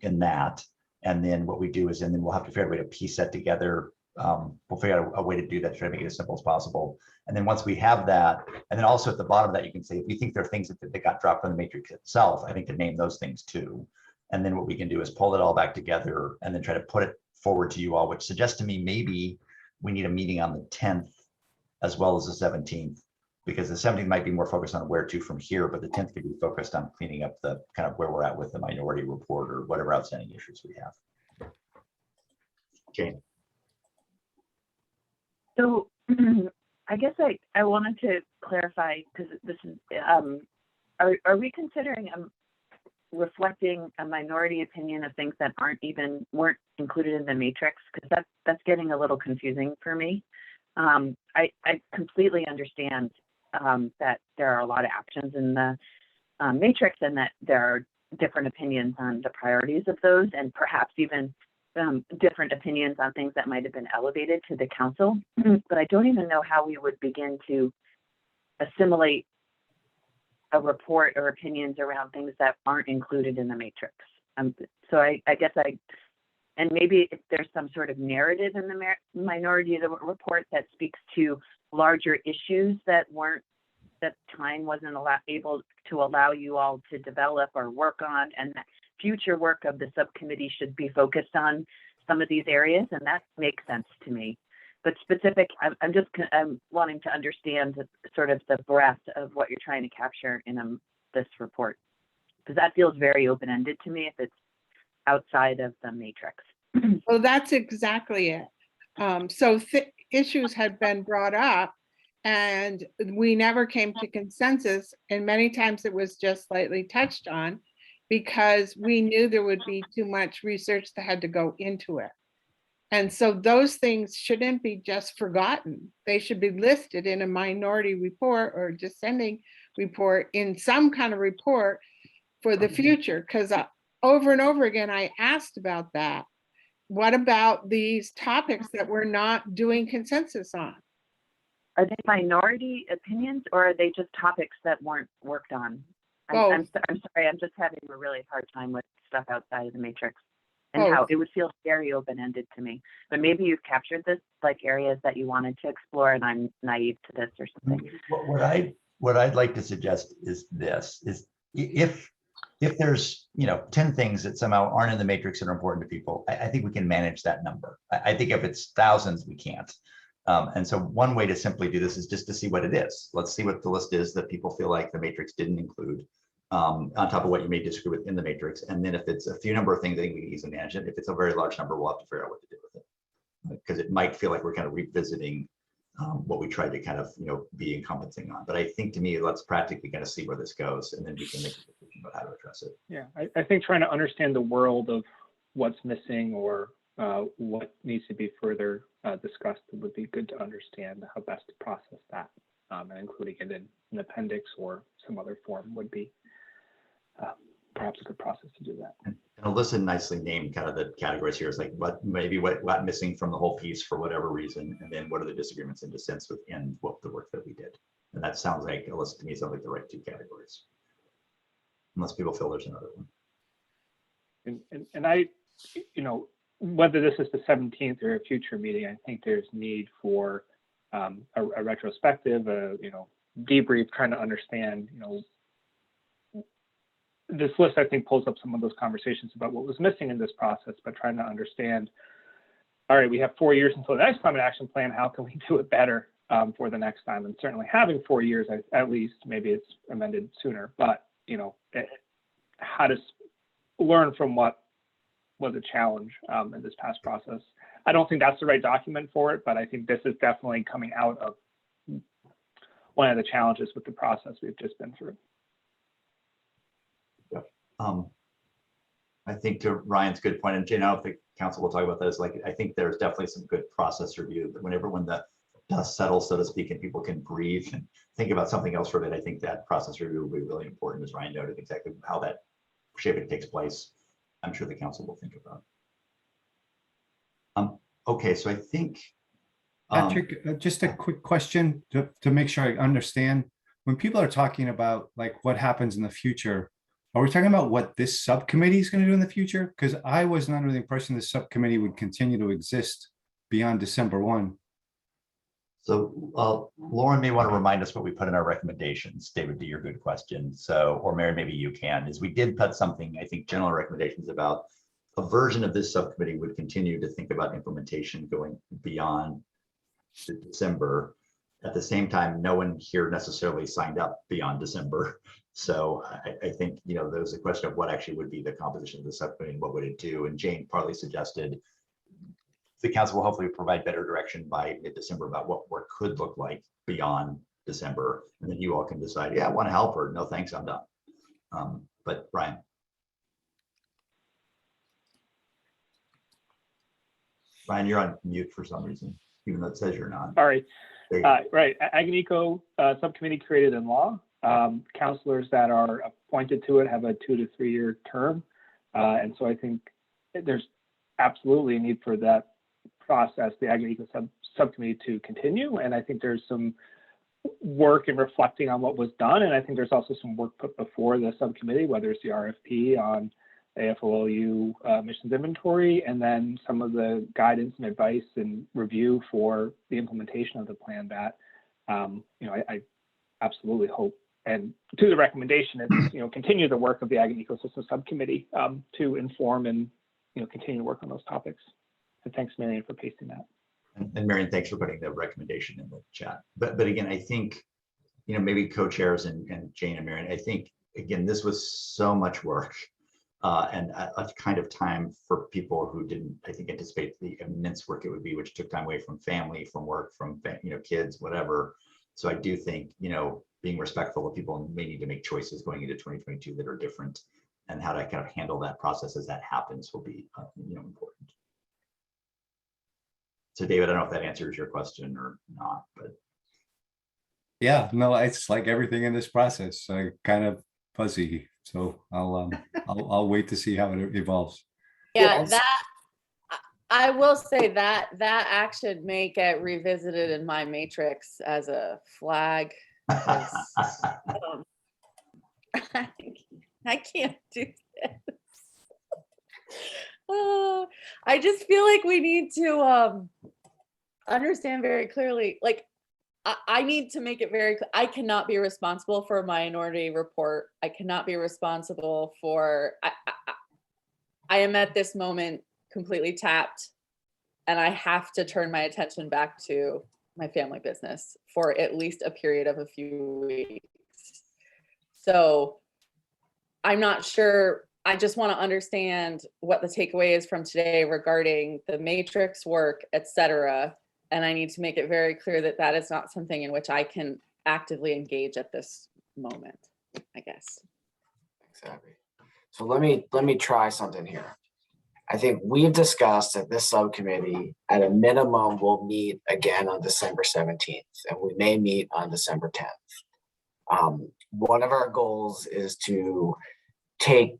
[SPEAKER 2] in that. And then what we do is, and then we'll have to figure out a way to piece that together. We'll figure out a way to do that to try to make it as simple as possible. And then once we have that, and then also at the bottom of that, you can say, if you think there are things that got dropped from the matrix itself, I think to name those things too. And then what we can do is pull it all back together and then try to put it forward to you all, which suggests to me maybe we need a meeting on the 10th as well as the 17th, because the 17th might be more focused on where to from here, but the 10th could be focused on cleaning up the kind of where we're at with the minority report or whatever outstanding issues we have. Jane.
[SPEAKER 3] So I guess I wanted to clarify, because this is, are we considering reflecting a minority opinion of things that weren't included in the matrix? Because that's getting a little confusing for me. I completely understand that there are a lot of actions in the matrix, and that there are different opinions on the priorities of those, and perhaps even different opinions on things that might have been elevated to the council. But I don't even know how we would begin to assimilate a report or opinions around things that aren't included in the matrix. So I guess and maybe if there's some sort of narrative in the minority report that speaks to larger issues that time wasn't able to allow you all to develop or work on, and that future work of the subcommittee should be focused on some of these areas, and that makes sense to me. But specific, I'm wanting to understand sort of the breadth of what you're trying to capture in this report, because that feels very open-ended to me if it's outside of the matrix.
[SPEAKER 8] Well, that's exactly it. So issues had been brought up and we never came to consensus, and many times it was just slightly touched on because we knew there would be too much research that had to go into it. And so those things shouldn't be just forgotten. They should be listed in a minority report or dissenting report, in some kind of report for the future. Because over and over again, I asked about that. What about these topics that we're not doing consensus on?
[SPEAKER 3] Are they minority opinions, or are they just topics that weren't worked on? I'm sorry, I'm just having a really hard time with stuff outside of the matrix, and how it would feel very open-ended to me. But maybe you've captured this, like areas that you wanted to explore, and I'm naive to this or something.
[SPEAKER 2] What I'd like to suggest is this: is if there's 10 things that somehow aren't in the matrix that are important to people, I think we can manage that number. I think if it's thousands, we can't. And so one way to simply do this is just to see what it is. Let's see what the list is that people feel like the matrix didn't include, on top of what you may disagree with in the matrix. And then if it's a few number of things, I think we can easily manage it. If it's a very large number, we'll have to figure out what to do with it, because it might feel like we're kind of revisiting what we tried to kind of be encompassing on. But I think, to me, let's practically kind of see where this goes, and then we can make a decision about how to address it.
[SPEAKER 9] Yeah, I think trying to understand the world of what's missing or what needs to be further discussed would be good to understand how best to process that, and including it in an appendix or some other form would be perhaps a good process to do that.
[SPEAKER 5] And Alyssa nicely named kind of the categories here. Is like what missing from the whole piece for whatever reason, and then what are the disagreements and dissents within what the work that we did. And that sounds like, Alyssa, to me, sounds like the right two categories. Unless people feel there's another one.
[SPEAKER 9] And I, whether this is the 17th or a future meeting, I think there's need for a retrospective, debrief, trying to understand, this list, I think, pulls up some of those conversations about what was missing in this process, but trying to understand, all right, we have 4 years until the next climate action plan. How can we do it better for the next time? And certainly having 4 years, at least, maybe it's amended sooner, but, how to learn from what was a challenge in this past process. I don't think that's the right document for it, but I think this is definitely coming out of one of the challenges with the process we've just been through.
[SPEAKER 5] I think, to Ryan's good point, and Jane, I don't think council will talk about this. Like, I think there's definitely some good process review, but when the dust settles, so to speak, and people can breathe and think about something else for a bit, I think that process review will be really important, as Ryan noted, exactly how that shaping takes place. I'm sure the council will think about. Okay, so I think
[SPEAKER 10] Patrick, just a quick question to make sure I understand. When people are talking about like what happens in the future, are we talking about what this subcommittee is going to do in the future? Because I was not under the impression this subcommittee would continue to exist beyond December 1.
[SPEAKER 2] So Lauren may want to remind us what we put in our recommendations. David, to your good question. So, or Mary, maybe you can, is we did put something, I think, general recommendations about a version of this subcommittee would continue to think about implementation going beyond December. At the same time, no one here necessarily signed up beyond December. So I think, there's a question of what actually would be the composition of the subcommittee and what would it do. And Jane partly suggested the council will hopefully provide better direction by mid-December about what work could look like beyond December. And then you all can decide, yeah, I want to help, or no, thanks, I'm done. But Brian. Brian, you're on mute for some reason, even though it says you're not.
[SPEAKER 9] Sorry. Right. Ag and Eco Subcommittee created in law. Counselors that are appointed to it have a 2 to 3 year term. And so I think there's absolutely a need for that process, the Ag and Subcommittee, to continue. And I think there's some work in reflecting on what was done. And I think there's also some work put before the subcommittee, whether it's the RFP on AFOLU missions inventory, and then some of the guidance and advice and review for the implementation of the plan that, I absolutely hope, and to the recommendation, it's, continue the work of the Ag and Ecosystem Subcommittee to inform and, continue to work on those topics. And thanks, Marion, for pasting that.
[SPEAKER 5] And Marion, thanks for putting the recommendation in the chat. But again, I think, maybe co-chairs and Jane and Marion, I think, again, this was so much work and a kind of time for people who didn't, I think, anticipate the immense work it would be, which took time away from family, from work, from, kids, whatever. So I do think, being respectful of people may need to make choices going into 2022 that are different, and how to kind of handle that process as that happens will be, important. So David, I don't know if that answers your question or not, but.
[SPEAKER 10] Yeah, no, it's like everything in this process, kind of fuzzy. So I'll wait to see how it evolves.
[SPEAKER 7] Yeah,
[SPEAKER 1] Yes.
[SPEAKER 7] that I will say that act should may get revisited in my matrix as a flag. 'Cause, I can't do this. I just feel like we need to understand very clearly, like I need to make it very clear. I cannot be responsible for a minority report. I cannot be responsible for, I am at this moment completely tapped, and I have to turn my attention back to my family business for at least a period of a few weeks. So I'm not sure. I just want to understand what the takeaway is from today regarding the matrix work, et cetera. And I need to make it very clear that that is not something in which I can actively engage at this moment, I guess.
[SPEAKER 1] Exactly. So let me try something here. I think we've discussed that this subcommittee at a minimum will meet again on December 17th, and we may meet on December 10th. One of our goals is to take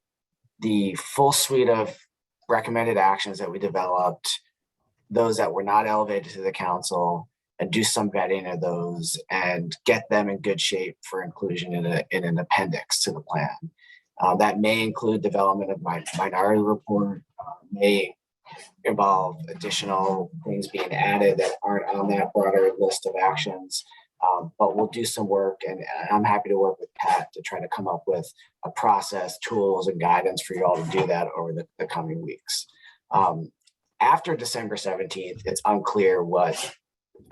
[SPEAKER 1] the full suite of recommended actions that we developed, those that were not elevated to the council, and do some vetting of those and get them in good shape for inclusion in an appendix to the plan. That may include development of my minority report, may involve additional things being added that aren't on that broader list of actions. But we'll do some work, and I'm happy to work with Pat to try to come up with a process, tools, and guidance for you all to do that over the coming weeks. After December 17th, it's unclear what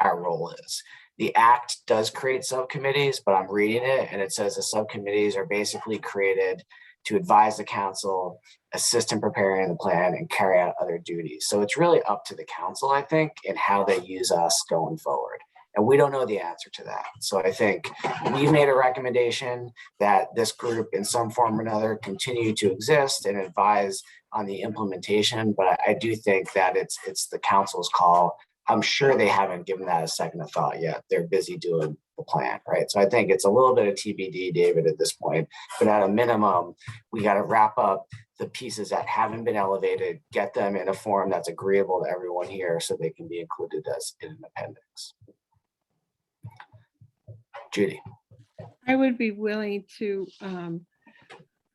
[SPEAKER 1] our role is. The act does create subcommittees, but I'm reading it and it says the subcommittees are basically created to advise the council, assist in preparing the plan, and carry out other duties. So it's really up to the council, I think, in how they use us going forward. And we don't know the answer to that. So I think we've made a recommendation that this group in some form or another continue to exist and advise on the implementation. But I do think that it's the council's call. I'm sure they haven't given that a second of thought yet. They're busy doing the plan, right? So I think it's a little bit of TBD, David, at this point. But at a minimum, we got to wrap up the pieces that haven't been elevated, get them in a form that's agreeable to everyone here so they can be included as in an appendix. Judy.
[SPEAKER 8] I would be willing to,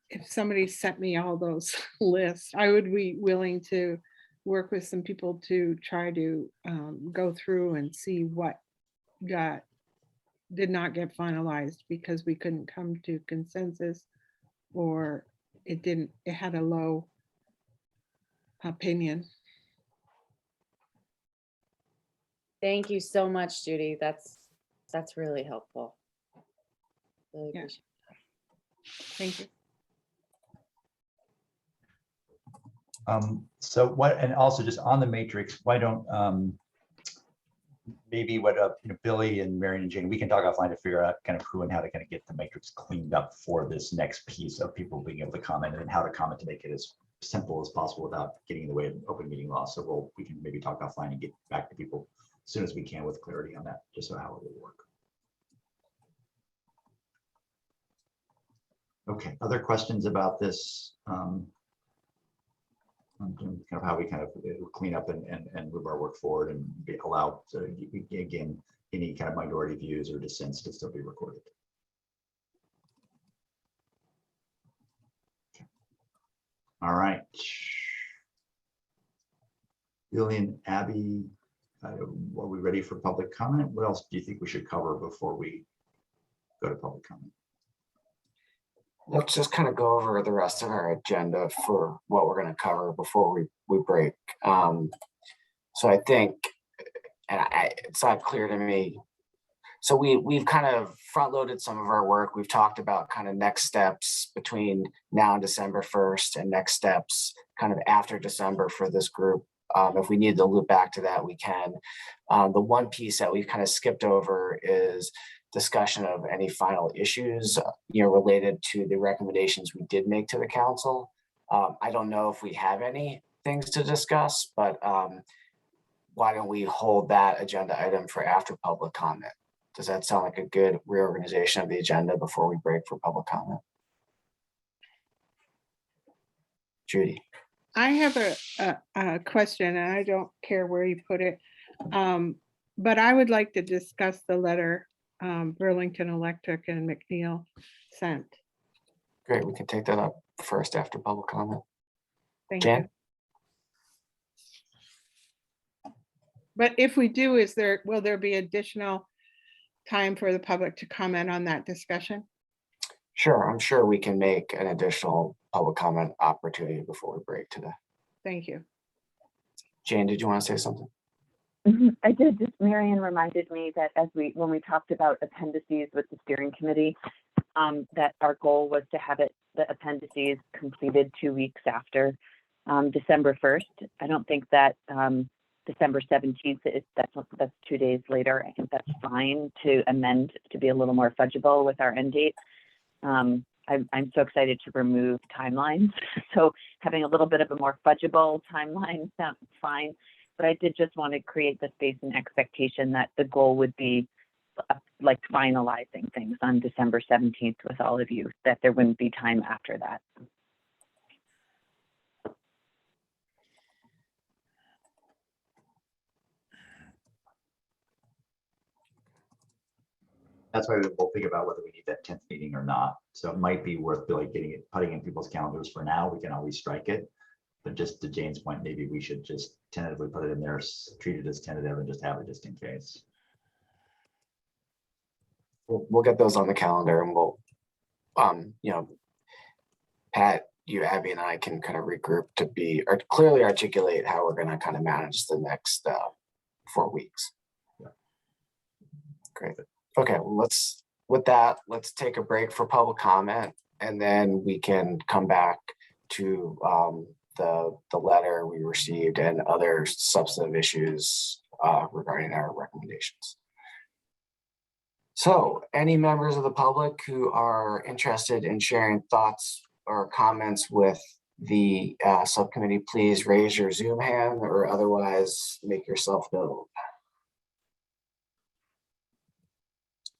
[SPEAKER 8] if somebody sent me all those lists, I would be willing to work with some people to try to go through and see what did not get finalized because we couldn't come to consensus, or it had a low opinion.
[SPEAKER 7] Thank you so much, Judy. That's really helpful. Really
[SPEAKER 8] Yeah.
[SPEAKER 7] appreciate
[SPEAKER 8] Thank you.
[SPEAKER 2] So what, and also just on the matrix, why don't maybe what Billy and Marion and Jane, we can talk offline to figure out kind of who and how to kind of get the matrix cleaned up for this next piece of people being able to comment, and then how to comment to make it as simple as possible without getting in the way of open meeting law. So we can maybe talk offline and get back to people as soon as we can with clarity on that, just so how it will work.
[SPEAKER 5] Okay, other questions about this? Kind of how we kind of clean up and move our work forward and allow, again, any kind of minority views or dissents to still be recorded. Okay. All right. Billy and Abby, are we ready for public comment? What else do you think we should cover before we go to public comment?
[SPEAKER 1] Let's just kind of go over the rest of our agenda for what we're going to cover before we break. So I think, and it's not clear to me. So we've kind of front loaded some of our work. We've talked about kind of next steps between now and December 1st and next steps kind of after December for this group. If we need to loop back to that, we can. The one piece that we've kind of skipped over is discussion of any final issues, related to the recommendations we did make to the council. I don't know if we have any things to discuss, but why don't we hold that agenda item for after public comment? Does that sound like a good reorganization of the agenda before we break for public comment? Judy.
[SPEAKER 8] I have a question, and I don't care where you put it, but I would like to discuss the letter Burlington Electric and McNeil sent.
[SPEAKER 1] Great, we can take that up first after public comment.
[SPEAKER 8] Thank
[SPEAKER 1] Jan?
[SPEAKER 8] you. But if we do, will there be additional time for the public to comment on that discussion?
[SPEAKER 1] Sure, I'm sure we can make an additional public comment opportunity before we break today.
[SPEAKER 8] Thank you.
[SPEAKER 1] Jane, did you want to say something?
[SPEAKER 3] I did. Just Marion reminded me that when we talked about appendices with the steering committee, that our goal was to have the appendices completed 2 weeks after December 1st. I don't think that December 17th that's 2 days later. I think that's fine to amend to be a little more fudgeable with our end date. I'm so excited to remove timelines. So having a little bit of a more fudgeable timeline sounds fine. But I did just want to create the space and expectation that the goal would be like finalizing things on December 17th with all of you, that there wouldn't be time after that.
[SPEAKER 5] That's why we'll think about whether we need that 10th meeting or not. So it might be worth putting in people's calendars for now. We can always strike it. But just to Jane's point, maybe we should just tentatively put it in there, treat it as tentative, and just have it just in case.
[SPEAKER 1] We'll get those on the calendar, and we'll, Pat, you, Abby, and I can kind of regroup to clearly articulate how we're going to kind of manage the next 4 weeks.
[SPEAKER 5] Yeah.
[SPEAKER 1] Great. Okay, well, let's take a break for public comment, and then we can come back to the letter we received and other substantive issues regarding our recommendations. So any members of the public who are interested in sharing thoughts or comments with the subcommittee, please raise your Zoom hand or otherwise make yourself known.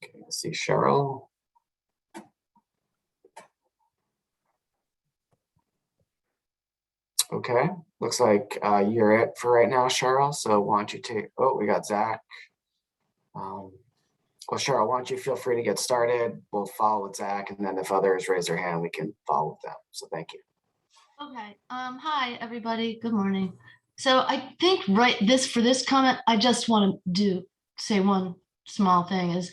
[SPEAKER 1] Okay, let's see, Cheryl. Okay, looks like you're it for right now, Cheryl. So why don't you we got Zach. Well, Cheryl, why don't you feel free to get started? We'll follow with Zach, and then if others raise their hand, we can follow with them. So thank you.
[SPEAKER 11] Okay. Hi, everybody. Good morning. So I think for this comment, I just want to say one small thing is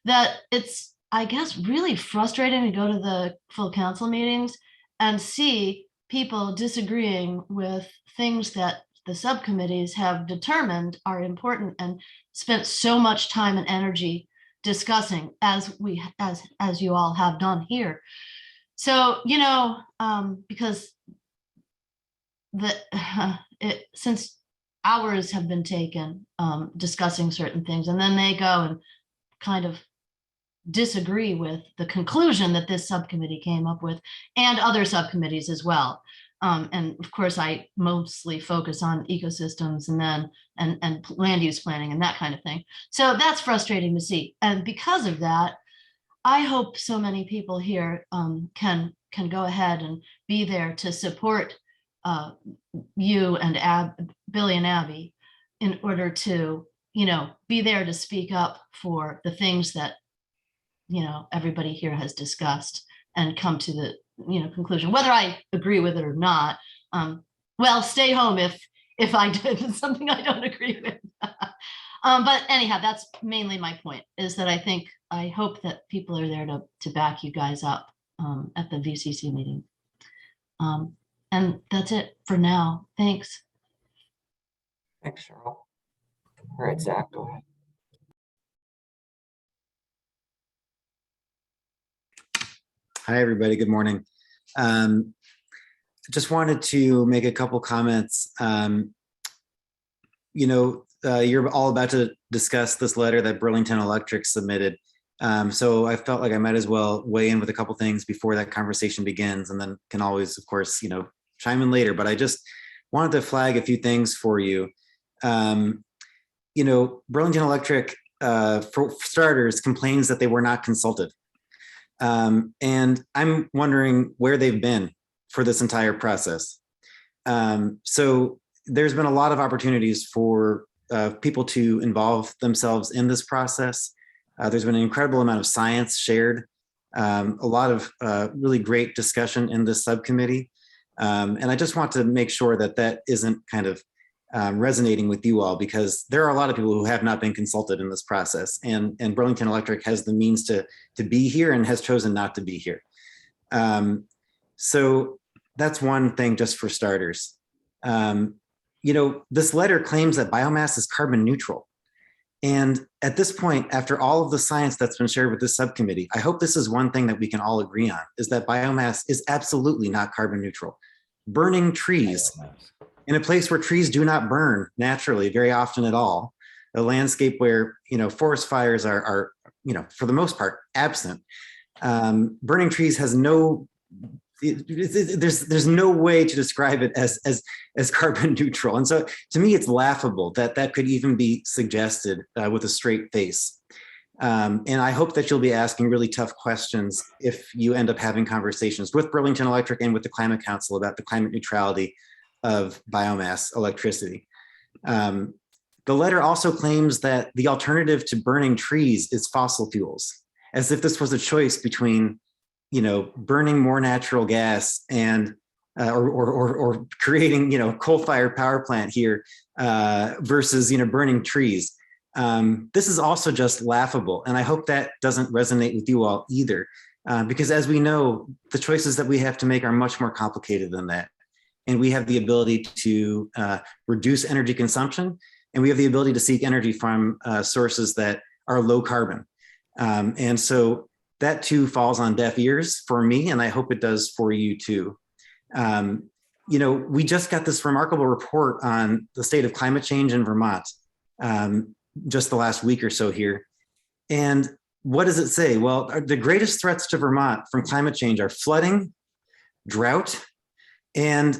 [SPEAKER 11] that it's, I guess, really frustrating to go to the full council meetings and see people disagreeing with things that the subcommittees have determined are important and spent so much time and energy discussing as you all have done here. So, because since hours have been taken discussing certain things, and then they go and kind of disagree with the conclusion that this subcommittee came up with and other subcommittees as well. And of course, I mostly focus on ecosystems and land use planning and that kind of thing. So that's frustrating to see. And because of that, I hope so many people here can go ahead and be there to support you and Billy and Abby in order to, be there to speak up for the things that, everybody here has discussed and come to the, conclusion, whether I agree with it or not. Well, stay home if I did something I don't agree with. But anyhow, that's mainly my point, is that I hope that people are there to back you guys up at the VCC meeting. And that's it for now. Thanks.
[SPEAKER 1] Thanks, Cheryl. All right, Zach, go ahead.
[SPEAKER 12] Hi, everybody. Good morning. Just wanted to make a couple comments. You're all about to discuss this letter that Burlington Electric submitted. So I felt like I might as well weigh in with a couple things before that conversation begins, and then can always, of course, chime in later. But I just wanted to flag a few things for you. Burlington Electric, for starters, complains that they were not consulted. And I'm wondering where they've been for this entire process. So there's been a lot of opportunities for people to involve themselves in this process. There's been an incredible amount of science shared, a lot of really great discussion in this subcommittee. And I just want to make sure that that isn't kind of resonating with you all, because there are a lot of people who have not been consulted in this process, and Burlington Electric has the means to be here and has chosen not to be here. So that's one thing just for starters. This letter claims that biomass is carbon neutral. And at this point, after all of the science that's been shared with this subcommittee, I hope this is one thing that we can all agree on, is that biomass is absolutely not carbon neutral. Burning trees in a place where trees do not burn naturally very often at all, a landscape where, forest fires are for the most part, absent. Burning trees has no, there's no way to describe it as carbon neutral. And so to me, it's laughable that that could even be suggested with a straight face. And I hope that you'll be asking really tough questions if you end up having conversations with Burlington Electric and with the Climate Council about the climate neutrality of biomass electricity. The letter also claims that the alternative to burning trees is fossil fuels, as if this was a choice between burning more natural gas and or creating coal-fired power plant here versus burning trees. This is also just laughable, and I hope that doesn't resonate with you all either, because as we know, the choices that we have to make are much more complicated than that, and we have the ability to reduce energy consumption, and we have the ability to seek energy from sources that are low carbon, and so that too falls on deaf ears for me, and I hope it does for you too. We just got this remarkable report on the state of climate change in Vermont just the last week or so here. And what does it say? Well, the greatest threats to Vermont from climate change are flooding, drought, and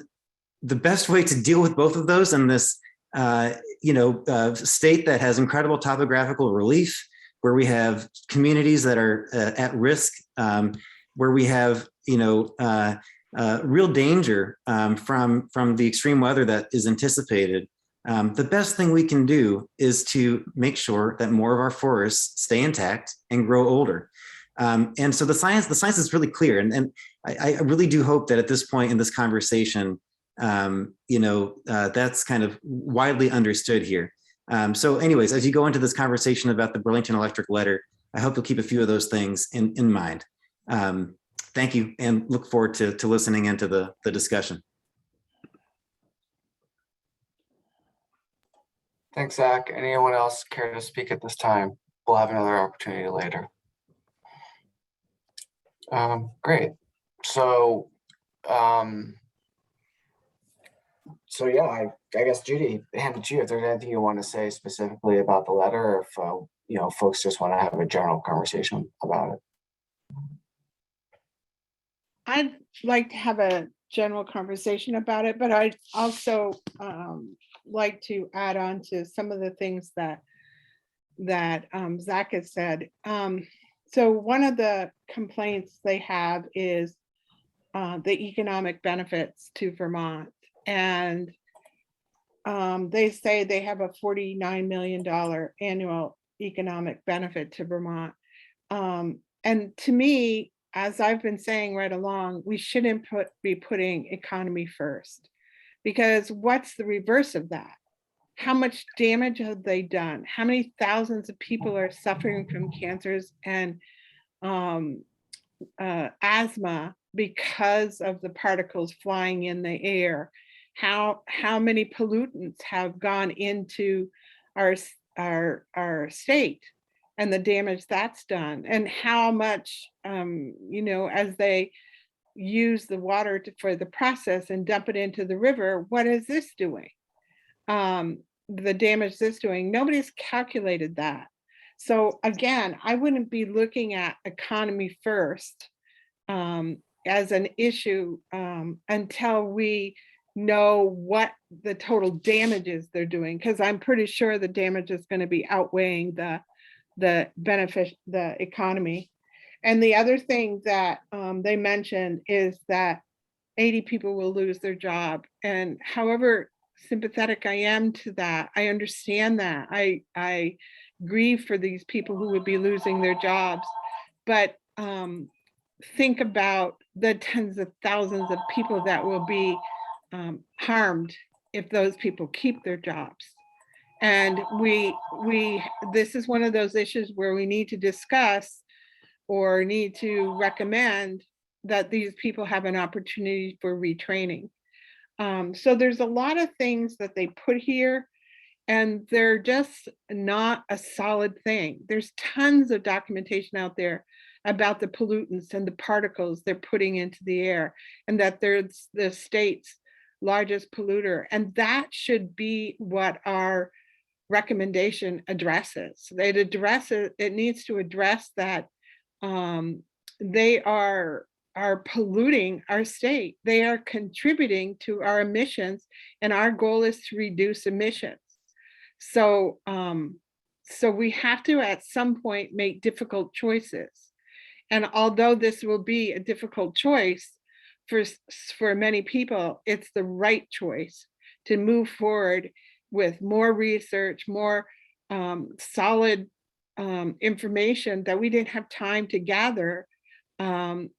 [SPEAKER 12] the best way to deal with both of those in this state that has incredible topographical relief, where we have communities that are at risk, where we have real danger from the extreme weather that is anticipated. The best thing we can do is to make sure that more of our forests stay intact and grow older. And so the science is really clear, and I really do hope that at this point in this conversation, that's kind of widely understood here. So anyways, as you go into this conversation about the Burlington Electric letter, I hope you'll keep a few of those things in mind. Thank you, and look forward to listening into the discussion.
[SPEAKER 1] Thanks, Zach. Anyone else care to speak at this time? We'll have another opportunity later. Great. So yeah, I guess Judy, hand it to you. If there's anything you want to say specifically about the letter, or if folks just want to have a general conversation about it.
[SPEAKER 8] I'd like to have a general conversation about it, but I'd also like to add on to some of the things that Zach has said. So one of the complaints they have is the economic benefits to Vermont. And they say they have a $49 million annual economic benefit to Vermont. And to me, as I've been saying right along, we shouldn't be putting economy first, because what's the reverse of that? How much damage have they done? How many thousands of people are suffering from cancers and asthma because of the particles flying in the air? How many pollutants have gone into our state and the damage that's done, and how much as they use the water for the process and dump it into the river, what is this doing? The damage this doing, nobody's calculated that. So again, I wouldn't be looking at economy first as an issue until we know what the total damages they're doing, because I'm pretty sure the damage is going to be outweighing the benefit, the economy. And the other thing that they mentioned is that 80 people will lose their job. And however sympathetic I am to that, I understand that. I grieve for these people who would be losing their jobs. But think about the tens of thousands of people that will be harmed if those people keep their jobs. And this is one of those issues where we need to discuss or need to recommend that these people have an opportunity for retraining. So there's a lot of things that they put here, and they're just not a solid thing. There's tons of documentation out there about the pollutants and the particles they're putting into the air, and that they're the state's largest polluter. And that should be what our recommendation addresses. It needs to address that they are polluting our state. They are contributing to our emissions, and our goal is to reduce emissions. So we have to at some point make difficult choices. And although this will be a difficult choice for many people, it's the right choice to move forward with more research, more solid information that we didn't have time to gather, and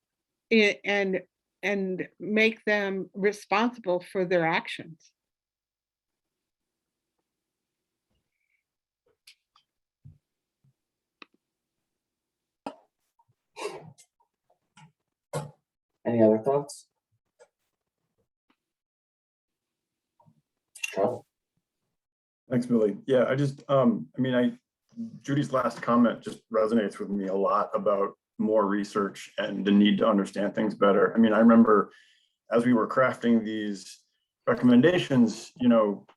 [SPEAKER 8] make them responsible for their actions.
[SPEAKER 1] Any other thoughts? Charlie?
[SPEAKER 6] Thanks, Billy. Yeah, I just, Judy's last comment just resonates with me a lot about more research and the need to understand things better. I mean, I remember as we were crafting these recommendations,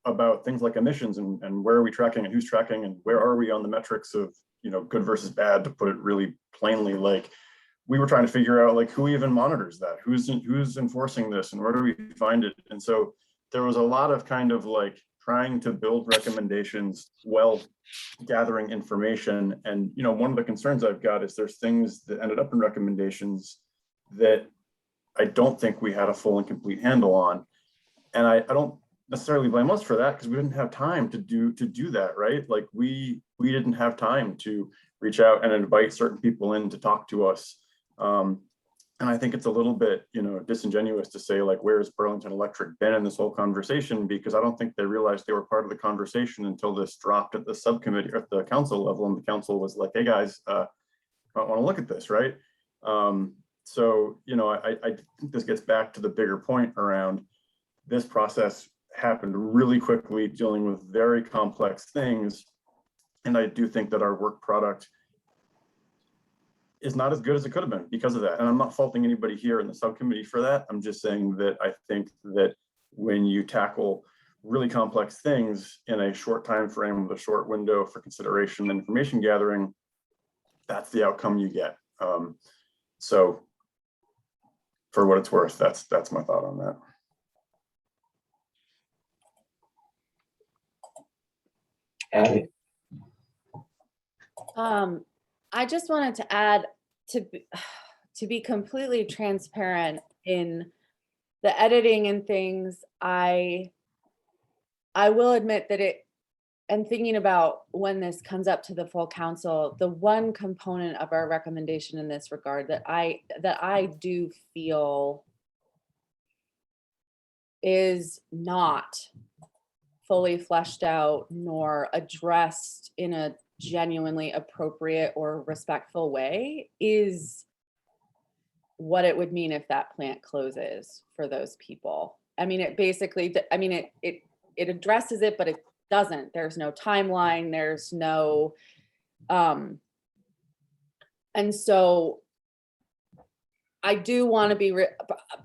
[SPEAKER 6] about things like emissions and where are we tracking and who's tracking and where are we on the metrics of, good versus bad, to put it really plainly. Like, we were trying to figure out like who even monitors that, who's enforcing this, and where do we find it? And so there was a lot of kind of like trying to build recommendations while gathering information. And one of the concerns I've got is there's things that ended up in recommendations that I don't think we had a full and complete handle on. And I don't necessarily blame us for that, because we didn't have time to do that, right? Like we didn't have time to reach out and invite certain people in to talk to us. And I think it's a little bit, disingenuous to say like, where's Burlington Electric been in this whole conversation? Because I don't think they realized they were part of the conversation until this dropped at the subcommittee or at the council level, and the council was like, hey guys, I want to look at this, right? So, I think this gets back to the bigger point around this process happened really quickly, dealing with very complex things. And I do think that our work product is not as good as it could have been because of that. And I'm not faulting anybody here in the subcommittee for that. I'm just saying that I think that when you tackle really complex things in a short time frame with a short window for consideration and information gathering, that's the outcome you get. So for what it's worth, that's my thought on that.
[SPEAKER 1] Abby?
[SPEAKER 7] I just wanted to add to be completely transparent in the editing and things. I will admit that and thinking about when this comes up to the full council, the one component of our recommendation in this regard that I do feel is not fully fleshed out nor addressed in a genuinely appropriate or respectful way is what it would mean if that plant closes for those people. I mean, it basically, I mean, it addresses it, but it doesn't. There's no timeline, there's no, and so I do want to be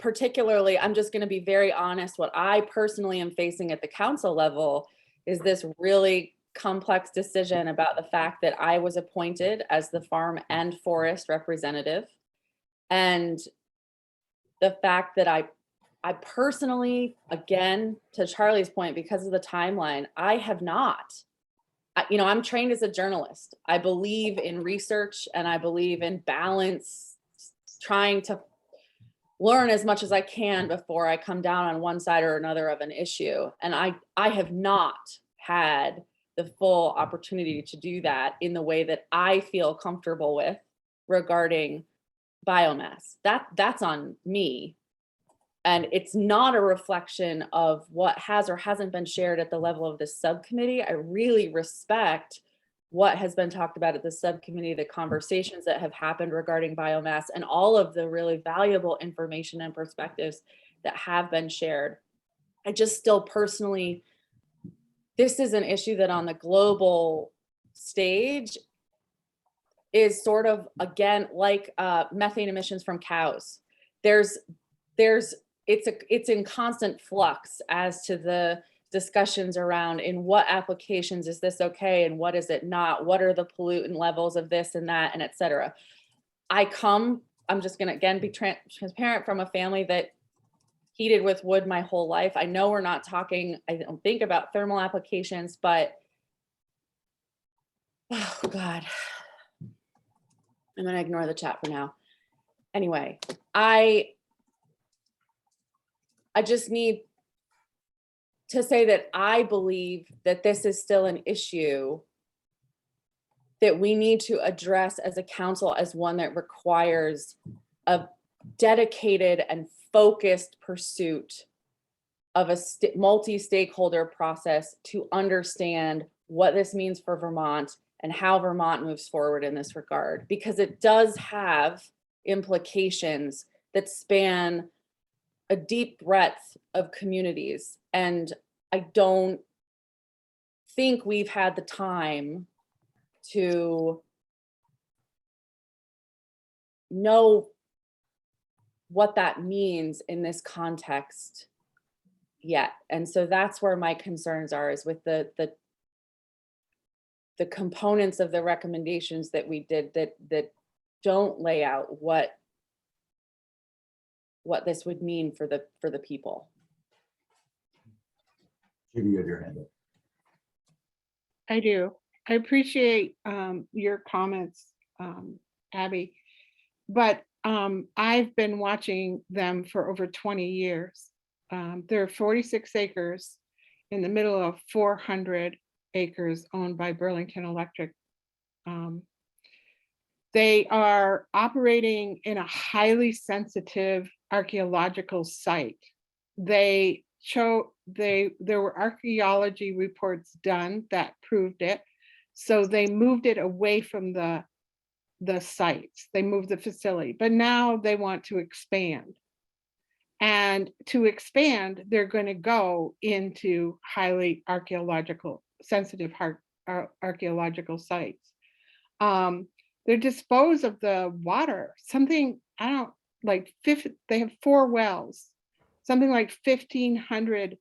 [SPEAKER 7] particularly, I'm just going to be very honest, what I personally am facing at the council level is this really complex decision about the fact that I was appointed as the farm and forest representative. And the fact that I personally, again, to Charlie's point, because of the timeline, I have not, you know, I'm trained as a journalist. I believe in research and I believe in balance, trying to learn as much as I can before I come down on one side or another of an issue. And I have not had the full opportunity to do that in the way that I feel comfortable with regarding biomass. That's on me. And it's not a reflection of what has or hasn't been shared at the level of this subcommittee. I really respect what has been talked about at the subcommittee, the conversations that have happened regarding biomass, and all of the really valuable information and perspectives that have been shared. I just still personally, this is an issue that on the global stage is sort of, again, like methane emissions from cows. It's in constant flux as to the discussions around in what applications is this okay and what is it not, what are the pollutant levels of this and that, and et cetera. I'm just gonna again be transparent, from a family that heated with wood my whole life. I know we're not talking, I don't think, about thermal applications, but oh God, I'm gonna ignore the chat for now. Anyway, I just need to say that I believe that this is still an issue that we need to address as a council as one that requires a dedicated and focused pursuit of a multi-stakeholder process to understand what this means for Vermont and how Vermont moves forward in this regard, because it does have implications that span a deep breadth of communities. And I don't think we've had the time to know what that means in this context yet. And so that's where my concerns are, is with the components of the recommendations that we did that don't lay out what this would mean for the people.
[SPEAKER 5] Judy, you have your hand up.
[SPEAKER 8] I do. I appreciate your comments, Abby, but I've been watching them for over 20 years. There are 46 acres in the middle of 400 acres owned by Burlington Electric. They are operating in a highly sensitive archaeological site. There were archaeology reports done that proved it. So they moved it away from the sites. They moved the facility, but now they want to expand. And to expand, they're going to go into highly sensitive archaeological sites. They dispose of the water, they have 4 wells, something like 1,500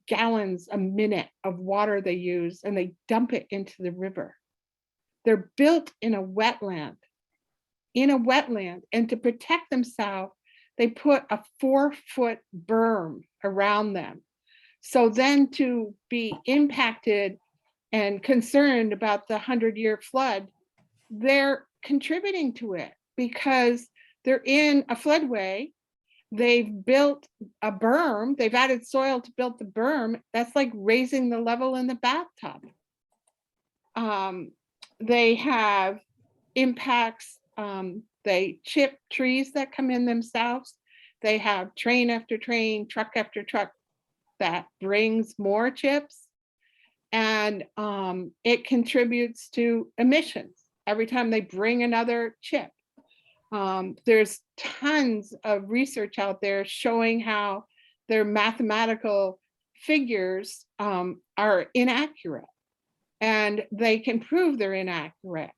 [SPEAKER 8] gallons a minute of water they use, and they dump it into the river. They're built in a wetland, and to protect themselves, they put a 4-foot berm around them. So then to be impacted and concerned about the 100-year flood, they're contributing to it because they're in a floodway. They've built a berm. They've added soil to build the berm. That's like raising the level in the bathtub. They have impacts. They chip trees that come in themselves. They have train after train, truck after truck that brings more chips. And it contributes to emissions every time they bring another chip. There's tons of research out there showing how their mathematical figures are inaccurate, and they can prove they're inaccurate.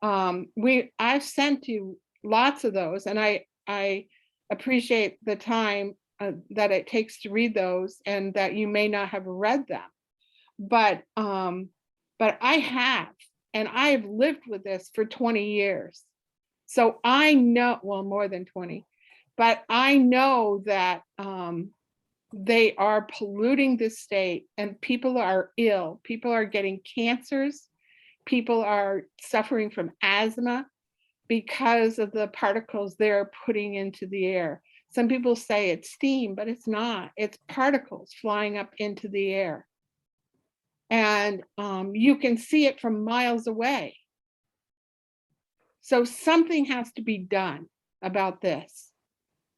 [SPEAKER 8] I've sent you lots of those, and I appreciate the time that it takes to read those, and that you may not have read them, but I have, and I have lived with this for 20 years. So I know, well, more than 20, but I know that they are polluting the state, and people are ill. People are getting cancers. People are suffering from asthma because of the particles they're putting into the air. Some people say it's steam, but it's not. It's particles flying up into the air. And you can see it from miles away. So something has to be done about this.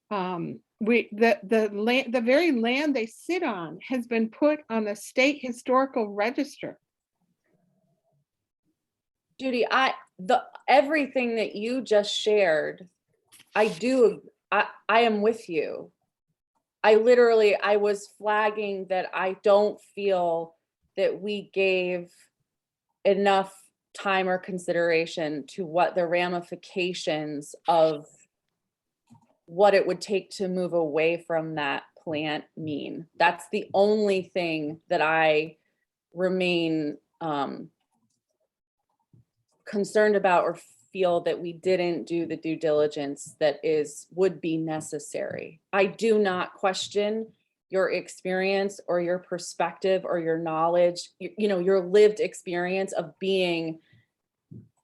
[SPEAKER 8] The very land they sit on has been put on the state historical register.
[SPEAKER 7] Judy, everything that you just shared, I am with you. I was flagging that I don't feel that we gave enough time or consideration to what the ramifications of what it would take to move away from that plant mean. That's the only thing that I remain concerned about, or feel that we didn't do the due diligence that would be necessary. I do not question your experience or your perspective or your knowledge, your lived experience of being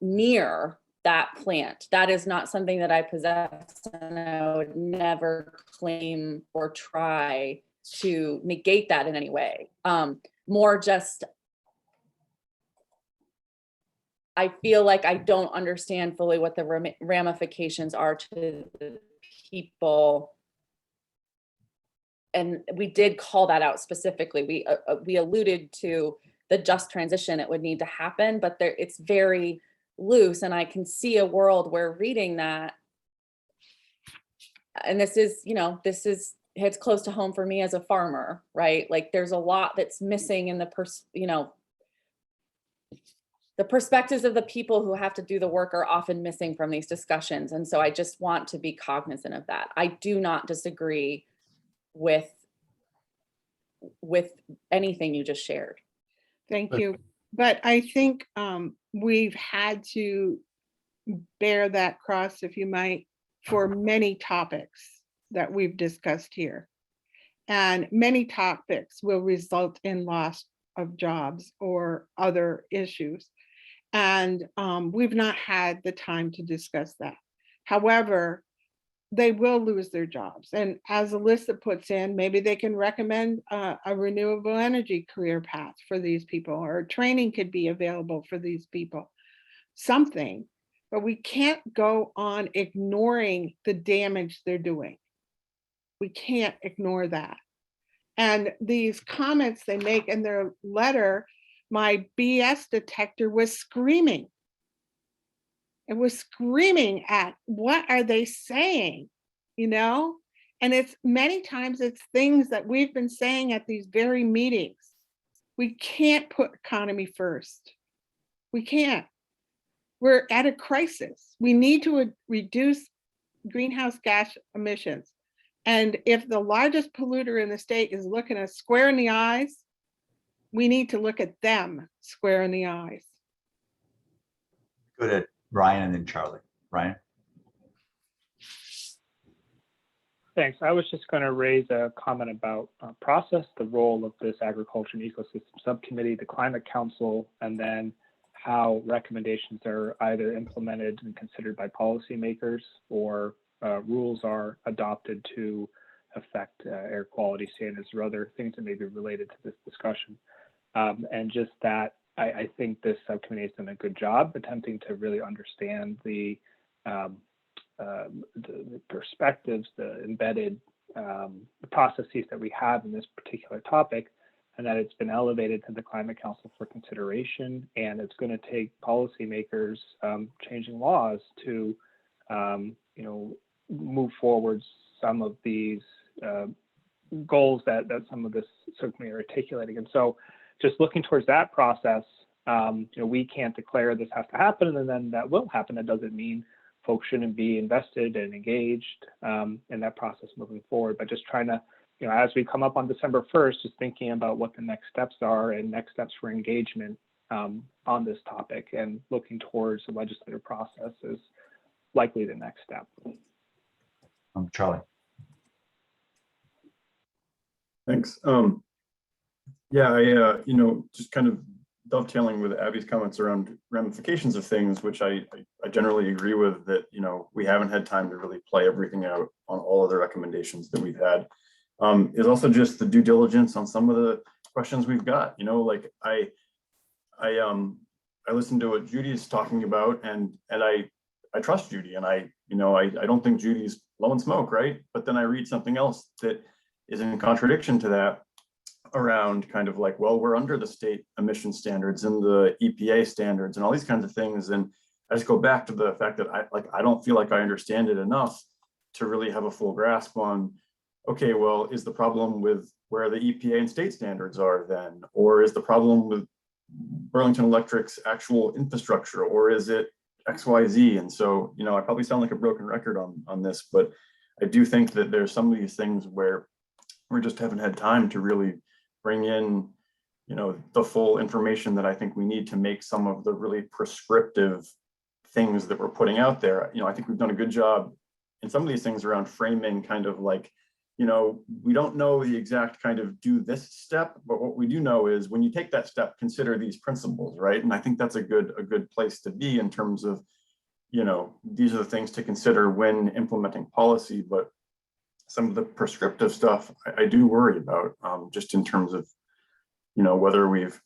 [SPEAKER 7] near that plant. That is not something that I possess, and I would never claim or try to negate that in any way. More just, I feel like I don't understand fully what the ramifications are to the people. And we did call that out specifically. We alluded to the just transition it would need to happen, but it's very loose, and I can see a world where reading that, and this hits close to home for me as a farmer, right? Like there's a lot that's missing in the perspectives of the people who have to do the work are often missing from these discussions. And so I just want to be cognizant of that. I do not disagree with anything you just shared.
[SPEAKER 8] Thank you. But I think we've had to bear that cross, if you might, for many topics that we've discussed here. And many topics will result in loss of jobs or other issues. And we've not had the time to discuss that. However, they will lose their jobs. And as Alyssa puts in, maybe they can recommend a renewable energy career path for these people, or training could be available for these people, something. But we can't go on ignoring the damage they're doing. We can't ignore that. And these comments they make in their letter, my BS detector was screaming. It was screaming at, what are they saying? And it's many times it's things that we've been saying at these very meetings. We can't put economy first. We can't. We're at a crisis. We need to reduce greenhouse gas emissions. And if the largest polluter in the state is looking us square in the eyes, we need to look at them square in the eyes.
[SPEAKER 5] Go to Ryan and then Charlie. Ryan?
[SPEAKER 9] Thanks. I was just going to raise a comment about process, the role of this agriculture and ecosystem subcommittee, the climate council, and then how recommendations are either implemented and considered by policymakers or rules are adopted to affect air quality standards or other things that may be related to this discussion. And just that, I think this subcommittee has done a good job attempting to really understand the perspectives, the embedded processes that we have in this particular topic, and that it's been elevated to the Climate Council for consideration, and it's going to take policymakers changing laws to, move forward some of these goals that some of this subcommittee are articulating. And so, just looking towards that process, we can't declare this has to happen, and then that will happen. That doesn't mean folks shouldn't be invested and engaged in that process moving forward, but just trying to, as we come up on December 1st, just thinking about what the next steps are and next steps for engagement on this topic, and looking towards the legislative process is likely the next step.
[SPEAKER 2] Charlie.
[SPEAKER 6] Thanks. Yeah, I, just kind of dovetailing with Abby's comments around ramifications of things, which I generally agree with, that, we haven't had time to really play everything out on all of the recommendations that we've had. Is also just the due diligence on some of the questions we've got. Like I listened to what Judy's talking about, and I trust Judy, and I don't think Judy's blowing smoke, right? But then I read something else that is in contradiction to that, around kind of like, well, we're under the state emission standards and the EPA standards and all these kinds of things. And I just go back to the fact that I don't feel like I understand it enough to really have a full grasp on, okay, well, is the problem with where the EPA and state standards are then? Or is the problem with Burlington Electric's actual infrastructure? Or is it XYZ? And so, I probably sound like a broken record on this, but I do think that there's some of these things where we just haven't had time to really bring in, the full information that I think we need to make some of the really prescriptive things that we're putting out there. I think we've done a good job in some of these things around framing kind of like, we don't know the exact kind of do this step, but what we do know is when you take that step, consider these principles, right? And I think that's a good place to be in terms of, these are the things to consider when implementing policy. But some of the prescriptive stuff I do worry about, just in terms of, whether we've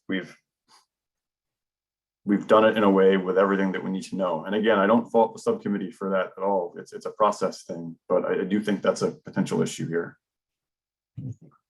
[SPEAKER 6] done it in a way with everything that we need to know. And again, I don't fault the subcommittee for that at all. It's a process thing, but I do think that's a potential issue here.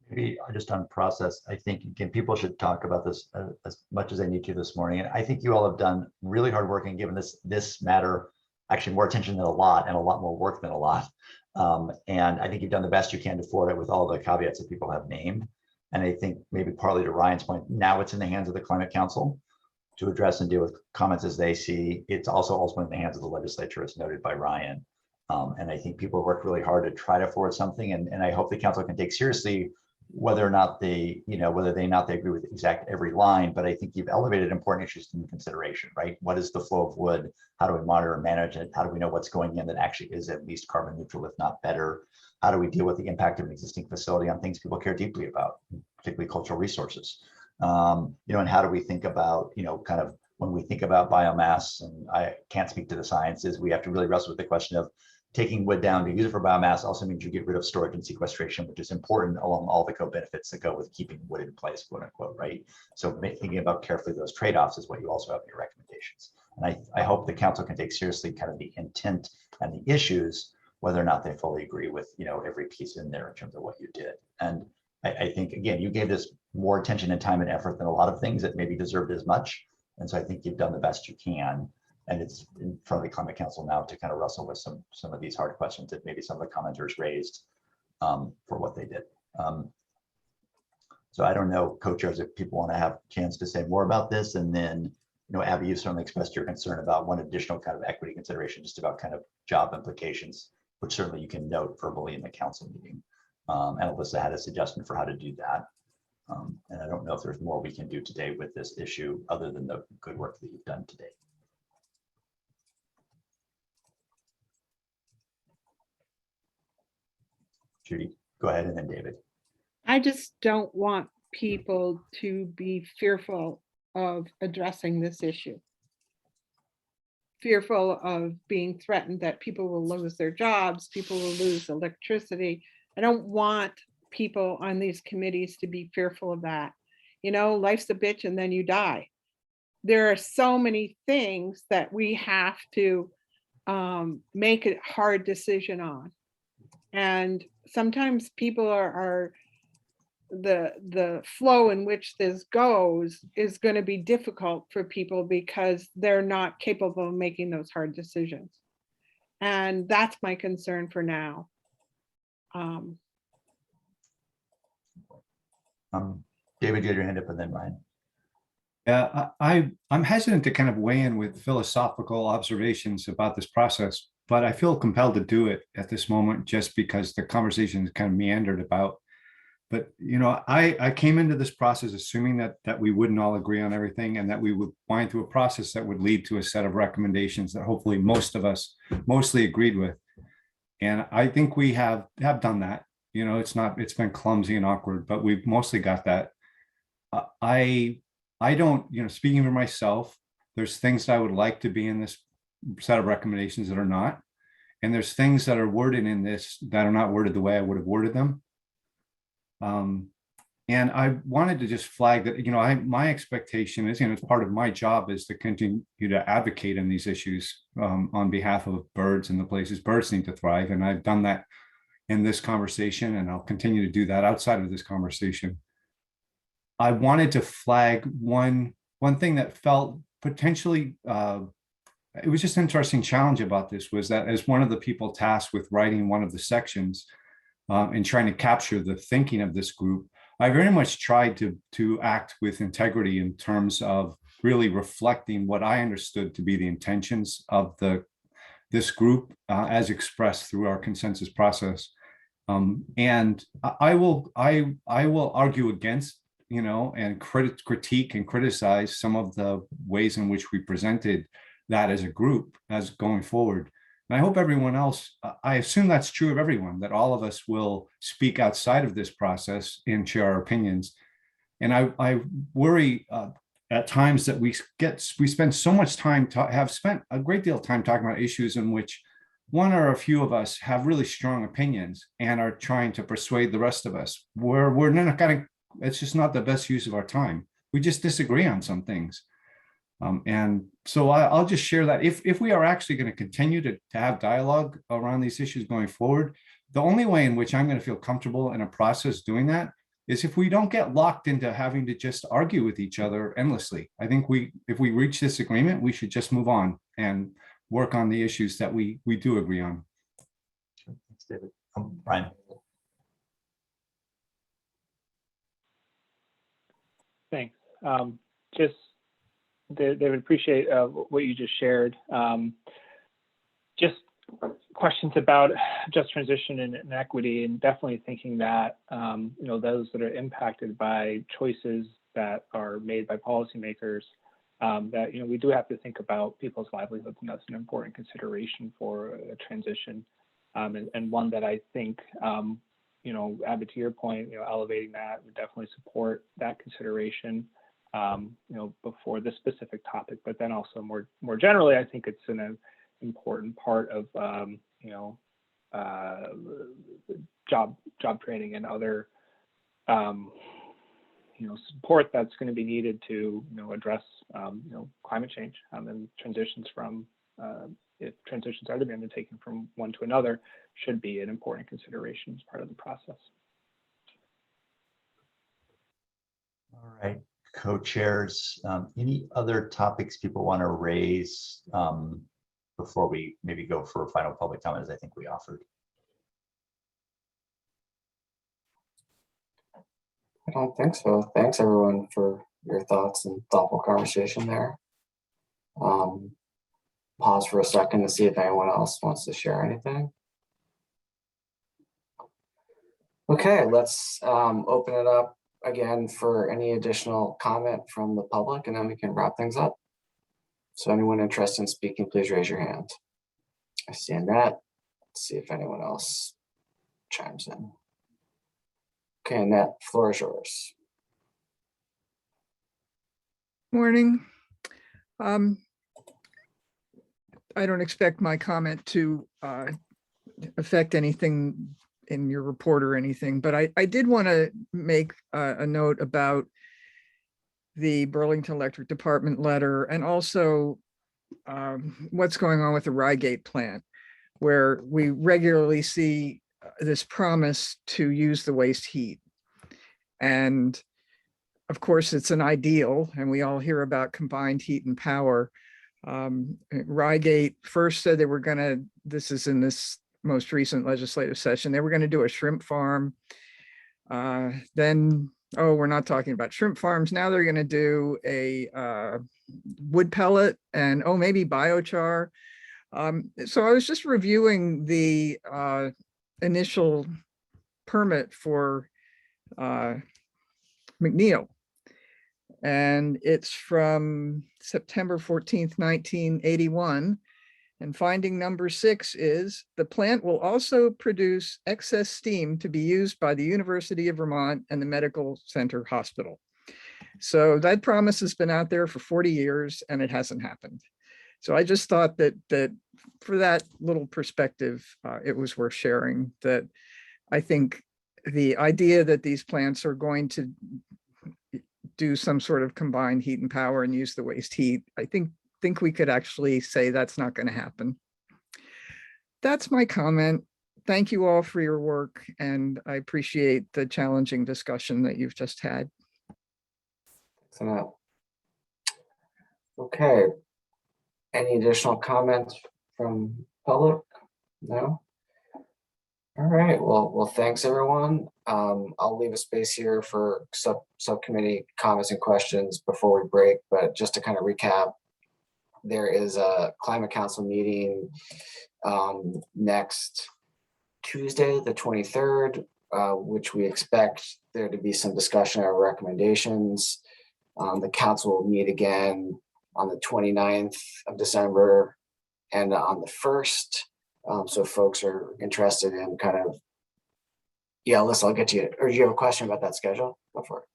[SPEAKER 2] Maybe just on process, I think, again, people should talk about this as much as they need to this morning. And I think you all have done really hard work and given this matter actually more attention than a lot, and a lot more work than a lot. And I think you've done the best you can to forward it with all the caveats that people have named. And I think maybe partly to Ryan's point, now it's in the hands of the Climate Council to address and deal with comments as they see. It's also ultimately in the hands of the legislature, as noted by Ryan. And I think people work really hard to try to forward something. And I hope the council can take seriously whether or not they, whether they agree with exact every line. But I think you've elevated important issues into consideration, right? What is the flow of wood? How do we monitor and manage it? How do we know what's going in that actually is at least carbon neutral, if not better? How do we deal with the impact of an existing facility on things people care deeply about, particularly cultural resources? And how do we think about, kind of when we think about biomass, and I can't speak to the sciences, we have to really wrestle with the question of taking wood down to use it for biomass also means you get rid of storage and sequestration, which is important along all the co-benefits that go with keeping wood in place, quote unquote, right? So thinking about carefully those trade-offs is what you also have in your recommendations. And I hope the council can take seriously kind of the intent and the issues, whether or not they fully agree with, every piece in there in terms of what you did. And I think, again, you gave this more attention and time and effort than a lot of things that maybe deserved as much. And so I think you've done the best you can. And it's in front of the Climate Council now to kind of wrestle with some of these hard questions that maybe some of the commenters raised for what they did. So I don't know, co-chairs, if people want to have a chance to say more about this. And then, Abby, you certainly expressed your concern about one additional kind of equity consideration, just about kind of job implications, which certainly you can note verbally in the council meeting. And Alyssa had a suggestion for how to do that. And I don't know if there's more we can do today with this issue other than the good work that you've done today. Judy, go ahead, and then David.
[SPEAKER 8] I just don't want people to be fearful of addressing this issue. fearful of being threatened that people will lose their jobs, people will lose electricity. I don't want people on these committees to be fearful of that. You know, life's a bitch and then you die. There are so many things that we have to make a hard decision on. And sometimes people are the flow in which this goes is going to be difficult for people because they're not capable of making those hard decisions. And that's my concern for now.
[SPEAKER 2] David, you had your hand up and then Ryan.
[SPEAKER 10] Yeah, I'm hesitant to kind of weigh in with philosophical observations about this process, but I feel compelled to do it at this moment just because the conversation is kind of meandered about. But you know, I came into this process assuming that we wouldn't all agree on everything and that we would wind through a process that would lead to a set of recommendations that hopefully most of us mostly agreed with. And I think we have done that. You know, it's been clumsy and awkward, but we've mostly got that. I don't, you know, speaking for myself, there's things that I would like to be in this set of recommendations that are not. And there's things that are worded in this that are not worded the way I would have worded them. And I wanted to just flag that, you know, my expectation is, you know, it's part of my job is to continue to advocate in these issues on behalf of birds and the places birds need to thrive. And I've done that in this conversation, and I'll continue to do that outside of this conversation. I wanted to flag one thing that felt potentially, it was just an interesting challenge about this was that as one of the people tasked with writing one of the sections and trying to capture the thinking of this group, I very much tried to act with integrity in terms of really reflecting what I understood to be the intentions of this group as expressed through our consensus process. And I will argue against, you know, and critique and criticize some of the ways in which we presented that as a group as going forward. And I hope everyone else, I assume that's true of everyone, that all of us will speak outside of this process and share our opinions. And I worry at times that we spend so much time, have spent a great deal of time talking about issues in which one or a few of us have really strong opinions and are trying to persuade the rest of us. We're not going to, it's just not the best use of our time. We just disagree on some things. And so I'll just share that if we are actually going to continue to have dialogue around these issues going forward, the only way in which I'm going to feel comfortable in a process doing that is if we don't get locked into having to just argue with each other endlessly. I think if we reach this agreement, we should just move on and work on the issues that we do agree on.
[SPEAKER 2] Thanks, David. Ryan.
[SPEAKER 9] Thanks. Just David, appreciate what you just shared. Just questions about just transition and equity, and definitely thinking that you know, those that are impacted by choices that are made by policymakers, that, you know, we do have to think about people's livelihoods, and that's an important consideration for a transition, and one that I think, you know, Abby, to your point, you know, elevating that would definitely support that consideration. You know, before this specific topic, but then also more generally, I think it's an important part of you know, job training and other you know, support that's going to be needed to, you know, address you know, climate change and transitions from if transitions are to be undertaken from one to another should be an important consideration as part of the process.
[SPEAKER 2] All right. Co-chairs, any other topics people want to raise before we maybe go for a final public comment, as I think we offered?
[SPEAKER 1] I don't think so. Thanks everyone for your thoughts and thoughtful conversation there. Pause for a second to see if anyone else wants to share anything. Okay, let's open it up again for any additional comment from the public, and then we can wrap things up. So anyone interested in speaking, please raise your hand. I see Annette. Let's see if anyone else chimes in. Okay, Annette, floor is yours.
[SPEAKER 13] Morning. I don't expect my comment to affect anything in your report or anything, but I did want to make a note about the Burlington Electric Department letter and also what's going on with the Rygate plant, where we regularly see this promise to use the waste heat. And of course, it's an ideal, and we all hear about combined heat and power. Rygate first said they were going to, this is in this most recent legislative session, they were going to do a shrimp farm. Then, oh, we're not talking about shrimp farms. Now they're going to do a wood pellet and, oh, maybe biochar. So I was just reviewing the initial permit for McNeil. And it's from September 14th, 1981. And finding number 6 is the plant will also produce excess steam to be used by the University of Vermont and the Medical Center Hospital. So that promise has been out there for 40 years and it hasn't happened. So I just thought that for that little perspective, it was worth sharing, that I think the idea that these plants are going to do some sort of combined heat and power and use the waste heat, I think we could actually say that's not going to happen. That's my comment. Thank you all for your work, and I appreciate the challenging discussion that you've just had.
[SPEAKER 1] Excellent. Okay. Any additional comments from public? No? All right, well, thanks everyone. I'll leave a space here for subcommittee comments and questions before we break, but just to kind of recap, there is a climate council meeting next Tuesday, the 23rd, which we expect there to be some discussion or recommendations. The council will meet again on the 29th of December and on the 1st. So folks are interested in kind of, yeah, Alyssa, I'll get to you. Or do you have a question about that schedule? Go for it.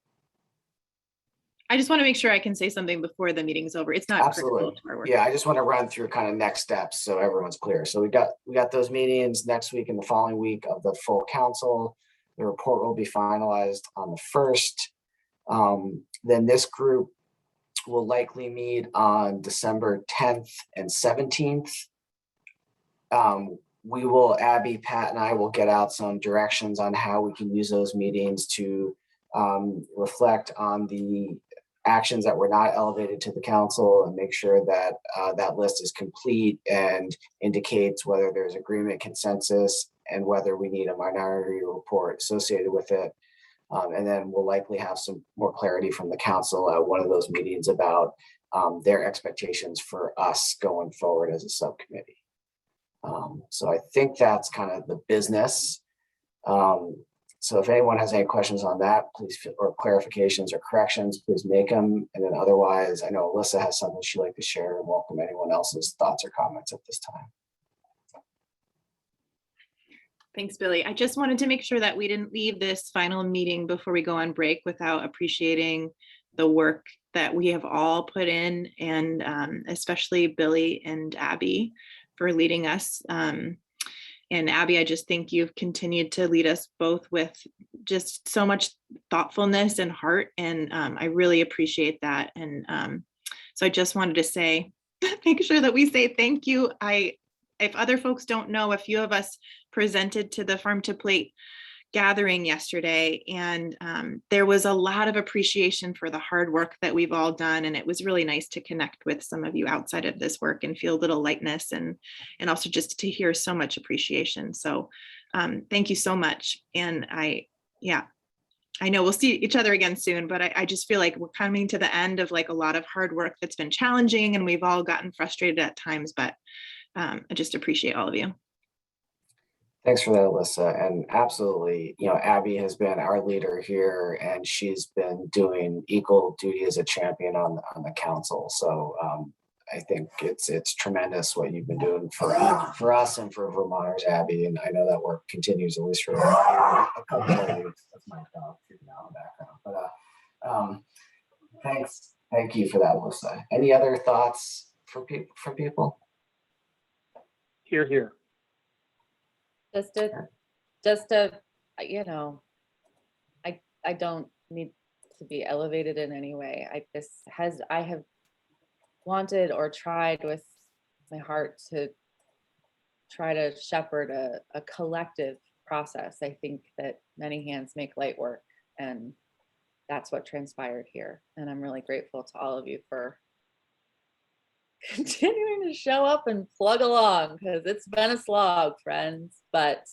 [SPEAKER 14] I just want to make sure I can say something before the meeting's over. It's not
[SPEAKER 1] Absolutely.
[SPEAKER 14] To our work.
[SPEAKER 1] Yeah, I just want to run through kind of next steps so everyone's clear. So we got those meetings next week and the following week of the full council. The report will be finalized on the 1st. Then this group will likely meet on December 10th and 17th. We will, Abby, Pat, and I will get out some directions on how we can use those meetings to reflect on the actions that were not elevated to the council and make sure that that list is complete and indicates whether there's agreement, consensus, and whether we need a minority report associated with it. And then we'll likely have some more clarity from the council at one of those meetings about their expectations for us going forward as a subcommittee. So I think that's kind of the business. So if anyone has any questions on that, please, or clarifications or corrections, please make them. And then otherwise, I know Alyssa has something she'd like to share, and welcome anyone else's thoughts or comments at this time.
[SPEAKER 14] Thanks, Billy. I just wanted to make sure that we didn't leave this final meeting before we go on break without appreciating the work that we have all put in, and especially Billy and Abby for leading us. And Abby, I just think you've continued to lead us both with just so much thoughtfulness and heart. And I really appreciate that. And so I just wanted to say, make sure that we say thank you. If other folks don't know, a few of us presented to the Farm to Plate gathering yesterday, and there was a lot of appreciation for the hard work that we've all done, and it was really nice to connect with some of you outside of this work and feel a little lightness, and also just to hear so much appreciation. So thank you so much. And I know we'll see each other again soon, but I just feel like we're coming to the end of like a lot of hard work that's been challenging, and we've all gotten frustrated at times, but I just appreciate all of you.
[SPEAKER 1] Thanks for that, Alyssa. And absolutely, Abby has been our leader here, and she's been doing equal duty as a champion on the council. So I think it's tremendous what you've been doing for us and for Vermonters, Abby. And I know that work continues at least for a couple of weeks. That's my dog freaking out in the background. But thank you for that, Alyssa. Any other thoughts from people?
[SPEAKER 9] Here, here.
[SPEAKER 7] Just to, you know, I don't need to be elevated in any way. I have wanted or tried with my heart to try to shepherd a collective process. I think that many hands make light work, and that's what transpired here. And I'm really grateful to all of you for continuing to show up and plug along, because it's been a slog, friends, but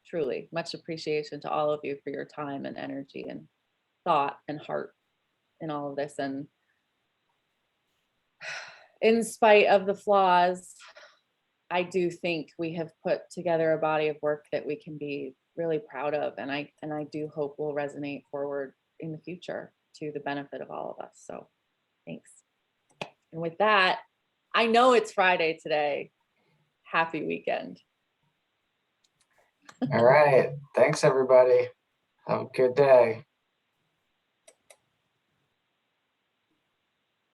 [SPEAKER 7] truly much appreciation to all of you for your time and energy and thought and heart in all of this. And in spite of the flaws, I do think we have put together a body of work that we can be really proud of, and I do hope will resonate forward in the future to the benefit of all of us. So thanks. And with that, I know it's Friday today. Happy weekend.
[SPEAKER 1] All right. Thanks, everybody. Have a good day.